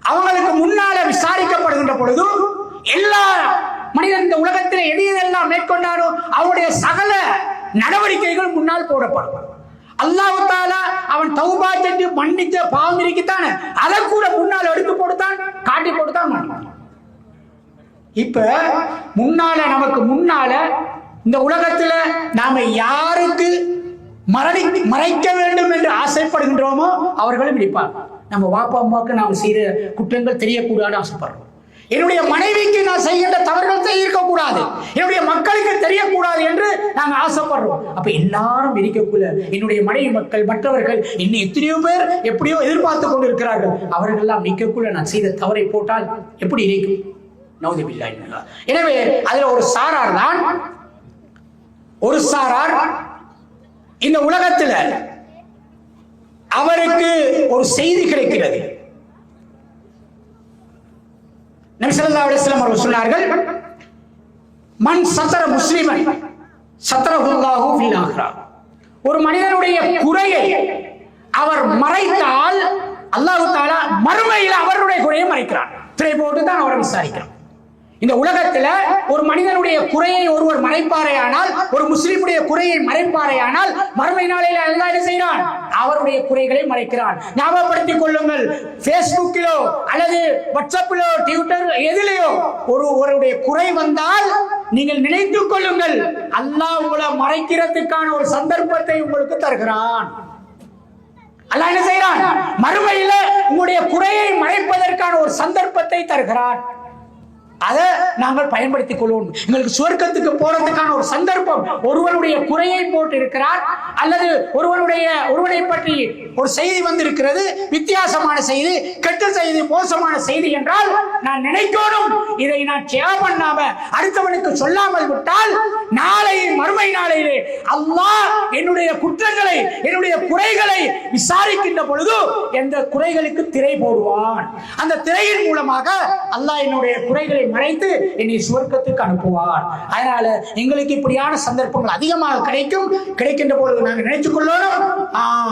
அவங்களுக்கு முன்னால விசாரிக்கப்படுகின்ற பொழுது எல்லா மனிதன் இந்த உலகத்தில் எதையெல்லாம் மேற்கொண்டாரோ அவருடைய சகல நடவடிக்கைகள் முன்னால் போடப்படும். அல்லாஹ் தஆலா அவன் தௌபா செஞ்சு மன்னிச்ச பாவம் இருக்குத்தானே, அதை கூட முன்னால் எடுத்து போட்டுத்தான் காட்டி போட்டுத்தான் மன்னிப்பான். இப்ப முன்னால நமக்கு முன்னால இந்த உலகத்துல நாம யாருக்கு மறைக்க வேண்டும் என்று ஆசைப்படுகின்றோமோ அவர்களும் இருப்பார். நம்ம வாப்பா அம்மாவுக்கு நாம் செய்த குற்றங்கள் தெரியக்கூடாது ஆசைப்படுறோம். என்னுடைய மனைவிக்கு நான் செய்கின்ற தவறுகள் இருக்கக்கூடாது, என்னுடைய மக்களுக்கு தெரியக்கூடாது என்று நாங்கள் ஆசைப்படுறோம். அப்ப எல்லாரும் இருக்கக்குள்ள என்னுடைய மனைவி மக்கள் மற்றவர்கள் இன்னும் எத்தனையோ பேர் எப்படியோ எதிர்பார்த்து கொண்டு இருக்கிறார்கள். அவர்கள் எல்லாம் நிற்கக்குள்ள நான் செய்த தவறை போட்டால் எப்படி இருக்கும்? நௌதுபில்லாஹ். எனவே அதுல ஒரு சாரார் தான், ஒரு சாரார் இந்த உலகத்துல அவருக்கு ஒரு செய்தி கிடைக்கிறது. நபி ஸல்லல்லாஹு அலைஹி வஸல்லம் அவர்கள் சொன்னார்கள், மன் சத்தர முஸ்லிமன் சத்தரஹுல்லாஹு ஃபில் ஆখিরা. ஒரு மனிதனுடைய குறையை அவர் மறைத்தால் அல்லாஹ் தஆலா மறுமையில் அவருடைய குறையை மறைக்கிறான். திரை போட்டு தான் அவரை விசாரிக்கிறான். இந்த உலகத்துல ஒரு மனிதனுடைய குறையை ஒருவர் மறைப்பாரையானால், ஒரு முஸ்லிமுடைய குறையை மறைப்பாரையானால், மறுமை நாளில் அல்லாஹ் என்ன செய்கிறான்? அவருடைய குறைகளை மறைக்கிறான். ஞாபகப்படுத்திக் கொள்ளுங்கள், பேஸ்புக்கிலோ அல்லது வாட்ஸ்அப்பிலோ ட்விட்டர் எதிலேயோ ஒருவருடைய குறை வந்தால் நீங்கள் நினைத்துக் கொள்ளுங்கள், அல்லாஹ் உங்களை மறைக்கிறதுக்கான ஒரு சந்தர்ப்பத்தை உங்களுக்கு தருகிறான். அல்லாஹ் என்ன செய்கிறான்? மறுமையில உங்களுடைய குறையை மறைப்பதற்கான ஒரு சந்தர்ப்பத்தை தருகிறான். அதை நாங்கள் பயன்படுத்திக் கொள்வோம். எங்களுக்கு சுவர்க்கத்துக்கு போறதுக்கான ஒரு சந்தர்ப்பம் ஒருவருடைய குறையை போட்டு இருக்கிறார், அல்லது ஒருவனை பற்றி ஒரு செய்தி வந்திருக்கிறது, வித்தியாசமான செய்தி, கெட்ட செய்தி, மோசமான செய்தி என்றால் நான் நினைக்கணும், இதை நான் ஷேர் பண்ணாம அடுத்தவனுக்கு சொல்லாமல் விட்டால் நாளை மறுமை நாளையிலே அல்லாஹ் என்னுடைய குற்றங்களை, என்னுடைய குறைகளை விசாரிக்கின்ற பொழுது எந்த குறைகளுக்கு திரை போடுவான். அந்த திரையின் மூலமாக அல்லாஹ் என்னுடைய குறைகளை மறைத்து என்னை சுவர்க்கத்துக்கு அனுப்புவார். அதனால எங்களுக்கு இப்படியான சந்தர்ப்பங்கள் அதிகமாக கிடைக்கின்ற பொழுது நாங்கள் நினைத்துக் கொள்ளணும்,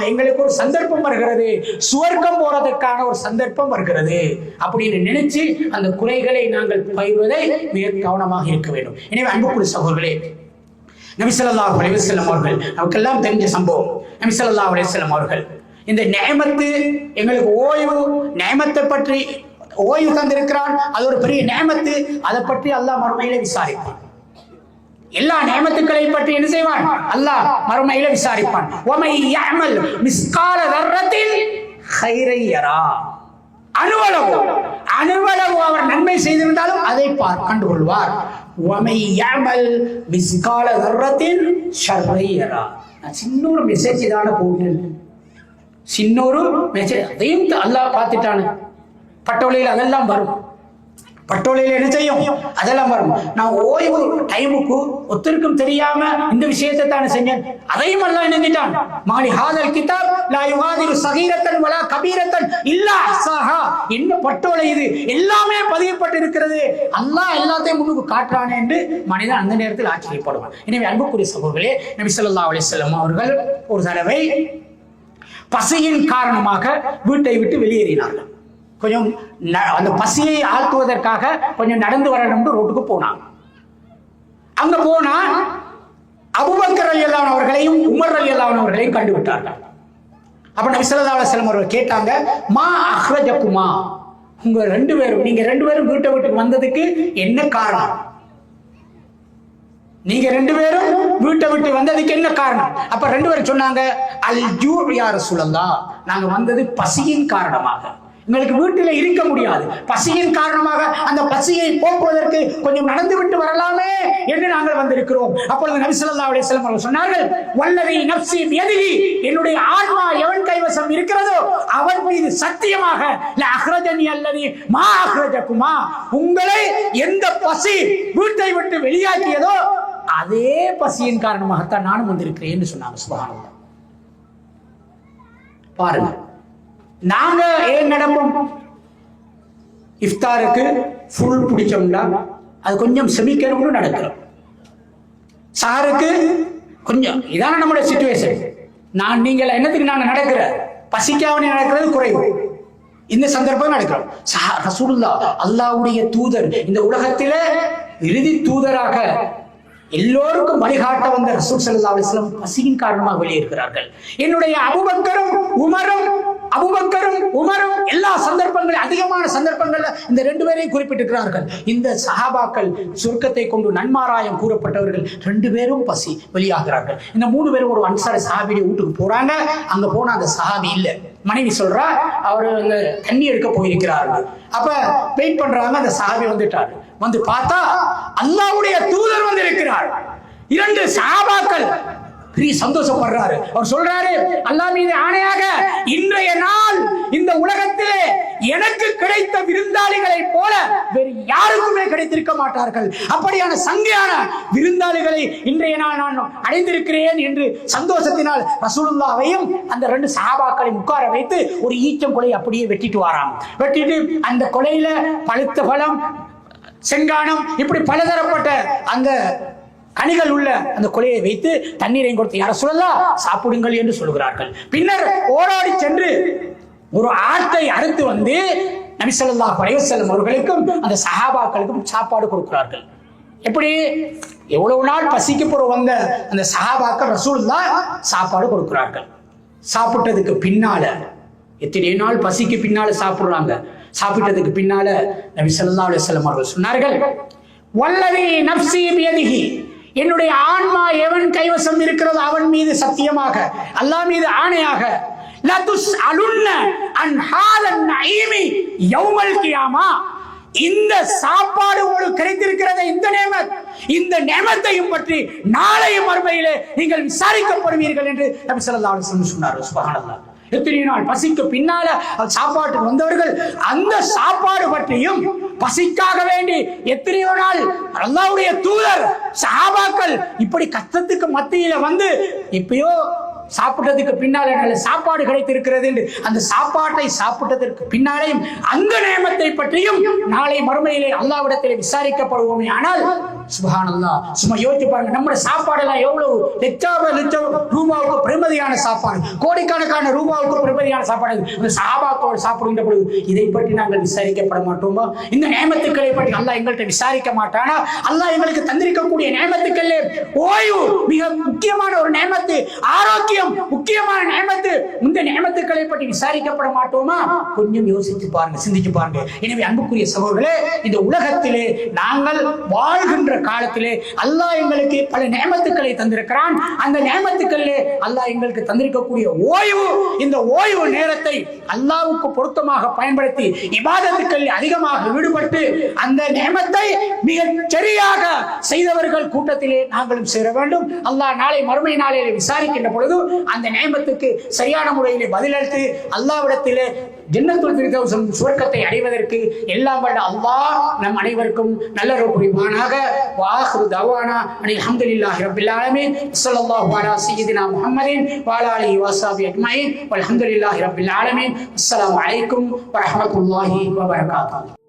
எங்களுக்கு ஒரு சந்தர்ப்பம் வருகிறது, சுவர்க்கம் போறதற்கான ஒரு சந்தர்ப்பம் வருகிறது அப்படின்னு நினைச்சு அந்த குறைகளை நாங்கள் பயிர்வதை மிக கவனமாக இருக்க வேண்டும். எனவே அன்புக்குரிய சகோதரர்களே, நபி ஸல்லல்லாஹு அலைஹி வஸல்லம் அவர்கள் நமக்கெல்லாம் தெரிஞ்ச சம்பவம். நபி ஸல்லல்லாஹு அலைஹி வஸல்லம் அவர்கள் இந்த நிஅமத்து, எங்களுக்கு ஓய்வு நிஅமத்தை பற்றி ஓய்வு தந்திருக்கிறான், அது ஒரு பெரிய நிஅமத்து, அதை பற்றி அல்லாஹ் மறுமையில விசாரிப்பான். எல்லா நிஅமத்துக்களை பற்றி என்ன செய்வான்? அல்லாஹ் மறுமையில விசாரிப்பான். வமை யஅமல் மிஸ்கால தர்ரத்தின் கைரை யரா. அணுவளவு அவர் நன்மை செய்திருந்தாலும் அதை கண்டுகொள்வார். வமை யஅமல் மிஸ்கால தர்ரத்தின் ஷர்ரை யரா. நான் சின்ன ஒரு மெசேஜ் தான போடுறேன், சின்ன ஒரு மெசேஜ், அதையும் அல்லாஹ் பார்த்துட்டானு. பட்டோலையில் அதெல்லாம் வரும், பட்டோலையில் என்ன செய்யும்? அதெல்லாம் வரும். நான் ஓய்வு டைமுக்கு ஒருத்தருக்கும் தெரியாம இந்த விஷயத்தை தானே செஞ்சேன், அதையும் அல்லாஹ் நினைச்சிட்டான். மாலி ஹாதல் கிதாப் லா யுகாதிரு சகீரத்தன் வலா கபீரத்தன் இல்லா அஹ்சாஹா. என்ன பட்டோலை இது, எல்லாமே பதியப்பட்டு இருக்கிறது, அல்லாஹ் எல்லாத்தையும் முன்னுக்கு காட்டுறானே என்று மனிதன் அந்த நேரத்தில் ஆச்சரியப்படுவான். எனவே அன்புக்குரிய சகோதரர்களே, நபி ஸல்லல்லாஹு அலைஹி வஸல்லம் அவர்கள் ஒரு தடவை பசியின் காரணமாக வீட்டை விட்டு வெளியேறினார்கள். கொஞ்சம் அந்த பசியை ஆழ்த்துவதற்காக கொஞ்சம் நடந்து வரணும் ரோட்டுக்கு போனாங்க. அங்க போனா அபூபக்கர் ரலியல்லாஹு அன்ஹு அவர்களையும் உமர் ரலியல்லாஹு அன்ஹு அவர்களையும் கண்டுவிட்டார்கள். அப்ப நபி ஸல்லல்லாஹு அலைஹி வஸல்லம் அவர்கள் கேட்டாங்க, மா அஹ்ரஜகுமா, நீங்க ரெண்டு பேரும் வீட்டை விட்டு வந்ததுக்கு என்ன காரணம்? நீங்க ரெண்டு பேரும் வீட்டை விட்டு வந்ததுக்கு என்ன காரணம்? அப்ப ரெண்டு பேரும் சொன்னாங்க, அல் ஜூ யா ரசூலல்லாஹ், நாங்க வந்தது பசியின் காரணமாக, எங்களுக்கு வீட்டில இருக்க முடியாது, பசியின் காரணமாக அந்த பசியை போக்குவதற்கு கொஞ்சம் நடந்து விட்டு வரலாமே என்று நாங்கள் வந்திருக்கிறோம். அப்பொழுது நபி ஸல்லல்லாஹு அலைஹி வஸல்லம் அவர்கள் சொன்னார்கள், வல்லதி நஃப்ஸி பியதிஹி, என்னுடைய ஆன்மா எவன் கைவசம் இருக்கிறதோ அவன் மீது சத்தியமாக, லா அஹ்ரஜனி அல்லதி மா அஹ்ரஜகுமா, உங்களை எந்த பசி வீட்டை விட்டு வெளியாக்கியதோ அதே பசியின் காரணமாகத்தான் நானும் வந்திருக்கிறேன் என்று சொன்னாங்க. சுப்ஹானல்லாஹ். பாருங்க, நாங்க ஏன் நடப்போம்? இஃப்தாருக்கு ஃபுல் பிடிச்சோம்னா அது கொஞ்சம் செமிக்கணும்னு நடக்கிறோம். சாருக்கு கொஞ்சம், இதான நம்மளுடைய சிச்சுவேஷன். நீங்கள் என்னத்துக்கு நாங்க நடக்கிற பசிக்காவணி நடக்கிறது குறைவு, இந்த சந்தர்ப்பம் நடக்கிறோம். ரசூலுல்லாஹ் அல்லாஹ்வுடைய தூதர், இந்த உலகத்திலே இறுதி தூதராக எல்லோருக்கும் வழிகாட்ட வந்த ரசூல் ஸல்லல்லாஹு அலைஹி வஸல்லம் பசியின் காரணமாக வெளியேறுகிறார்கள். என்னுடைய அபூபக்கரும் உமரும் எல்லா சந்தர்ப்பங்களும், அதிகமான சந்தர்ப்பங்கள்ல இந்த ரெண்டு பேரையும் குறிப்பிட்டிருக்கிறார்கள். இந்த சஹாபாக்கள் சொர்க்கத்தை கொண்டு நன்மாராயம் கூறப்பட்டவர்கள் ரெண்டு பேரும் பசி வெளியாகிறார்கள். இந்த மூணு பேரும் ஒரு அன்சாரி சஹாபியுடைய வீட்டுக்கு போறாங்க. அங்க போன அந்த சஹாபி இல்ல, மனைவி சொல்றா அவரு அங்க தண்ணி எடுக்க போயிருக்கிறார்கள். அப்ப வெயிட் பண்றாங்க, அந்த சஹாபி வந்துட்டாரு. வந்து பார்த்தா அல்லாஹ்வுடைய தூதர் வந்து இருக்கிறார். இரண்டு சஹாபாக்கள் பெரிய சந்தோஷப்படுறாரு. அவர் சொல்றாரு, அல்லாஹ் மீது ஆணையாக இன்றைய நாள் இந்த உலகத்திலே எனக்கு கிடைத்த விருந்தாளிகளை போல வேறு யாருக்குமே கிடைத்திருக்க மாட்டார்கள். அப்படியான சங்கையான விருந்தாளிகளை இன்றைய நாள் நான் அடைந்திருக்கிறேன் என்று சந்தோஷத்தினால் ரசூலுல்லாஹ்வையும் அந்த ரெண்டு சஹாபாக்களையும் உட்கார வைத்து ஒரு ஈச்சம் கொலை அப்படியே வெட்டிட்டு வராங்க. வெட்டிட்டு அந்த கொலையில பழுத்த பழம், செங்கானம், இப்படி பலதரப்பட்ட அந்த கனிகள் உள்ள அந்த கொலையை வைத்து தண்ணீரை கொடுத்து யார சொல்லலாம் சாப்பிடுங்கள் என்று சொல்கிறார்கள். பின்னர் ஓடாடி சென்று ஒரு ஆட்டை அறுத்து வந்து நபி ஸல்லல்லாஹு அலைஹி வஸல்லம் அவர்களுக்கும் அந்த சஹாபாக்களுக்கும் சாப்பாடு கொடுக்கிறார்கள். எப்படி எவ்வளவு நாள் பசிக்கு போற வந்த அந்த சஹாபாக்கள் ரசூலுல்லாஹ் சாப்பாடு கொடுக்கிறார்கள். சாப்பிட்டதுக்கு பின்னால எத்தனை நாள் பசிக்கு பின்னால சாப்பிடுறாங்க. சாப்பிட்டதுக்கு பின்னால நபி ஸல்லல்லாஹு அலைஹி வஸல்லம் அவர்கள் சொன்னார்கள், வல்லதி நஃப்ஸி பியதிஹி, என்னுடைய ஆன்மா எவன் கைவசம் இருக்கிறதோ அவன் மீது சத்தியமாக, அல்லாஹ் மீது ஆணையாக, லா துஸ்அலுன்ன அன் ஹாலன் நஈமி யௌமல் கியாமா, இந்த சாப்பாடு உங்களுக்கு கிடைத்திருக்கிறத இந்த நேமத்தையும் பற்றி நாளைய மறுமையிலே நீங்கள் விசாரிக்கப்படுவீர்கள் என்று நபி ஸல்லல்லாஹு அலைஹி வஸல்லம் சொன்னார். சுப்ஹானல்லாஹ். எத்தனை நாள் பசிக்கு பின்னால சாப்பாட்டுக்கு வந்தவர்கள் அந்த சாப்பாடு பற்றியும் பசிக்காக வேண்டி எத்தனையோ நாள் அல்லாஹ்வுடைய தூதர் சஹாபாக்கள் இப்படி கஷ்டத்துக்கு மத்தியில வந்து இப்பயோ சாப்பிட்டதுக்கு பின்னாலே நல்ல சாப்பாடு கிடைத்திருக்கிறது என்று அந்த சாப்பாட்டை சாப்பிட்டதற்கு பின்னாலேயும் அந்த நேமத்தை பற்றியும் நாளை மறுமையிலே அல்லாஹ்விடத்திலே விசாரிக்கப்படுவோமே. ஆனால் சுப்ஹானல்லாஹ், சும்மா யோசிச்சு பாருங்க, நம்ம சாப்பாடெல்லாம் எவ்வளவு லட்சம் ரூபாவுக்கு பெருமதியான சாப்பாடு, கோடிக்கணக்கான ரூபாவுக்கு பெருமதியான சாப்பாடு அந்த சஹாபாக்களோடு சாப்பிடுகின்ற பொழுது இதை பற்றி நாங்கள் விசாரிக்கப்பட மாட்டோமா? இந்த நேமத்துக்களை பற்றி அல்லாஹ் எங்கள்கிட்ட விசாரிக்க மாட்டானா? அல்லாஹ் எங்களுக்கு தந்திருக்கக்கூடிய நேமத்துக்களே ஓய்வு மிக முக்கியமான ஒரு நேமத்து, ஆரோக்கியம் முக்கியமான நேமத்து, இந்த நேமத்துக்களை பற்றி விசாரிக்கப்பட மாட்டோமா? கொஞ்சம் யோசிச்சு பாருங்க, சிந்திச்சு பாருங்க. எனவே அன்புக்குரிய சகோதரர்களே, இந்த உலகத்திலே நாங்கள் வாழ்கின்ற காலத்திலே அல்லாஹ் எங்களுக்கு பல நேமத்துக்களை தந்திருக்கிறான். அந்த நேமத்துக்களிலே அல்லாஹ் எங்களுக்கு தந்திருக்கக்கூடிய ஓய்வு, இந்த ஓய்வு நேரத்தை அல்லாஹ்வுக்கு பொருத்தமாக பயன்படுத்தி இபாதத்துக்களில் அதிகமாக ஈடுபட்டு அந்த நேமத்தை மிக சரியாக செய்தவர்கள் கூட்டத்திலே நாங்களும் சேர வேண்டும். அல்லாஹ் நாளை மறுமை நாளிலே விசாரிக்கின்ற பொழுது அந்த நேமத்துக்கு சரியான முறையிலே பதிலளித்து அல்லாஹ்விடத்திலே ஜன்னத்துல் ஃபிர்தௌஸ் சுவர்க்கத்தை அடைவதற்கு எல்லாம் வல்ல அல்லாஹ் நம் அனைவருக்கும் நல்லருள் புரிவானாக. வாஹிரு தவானா அல்ஹம்துலில்லாஹி ரப்பில் ஆலமீன். ஸல்லல்லாஹு அலா சய்யிதினா முஹம்மதின் வ அலா ஆலிஹி வ ஸஹ்பிஹி அஜ்மஈன். வல்ஹம்துலில்லாஹி ரப்பில் ஆலமீன். அஸ்ஸலாமு அலைக்கும் வ ரஹ்மத்துல்லாஹி வ பரகாத்துஹு.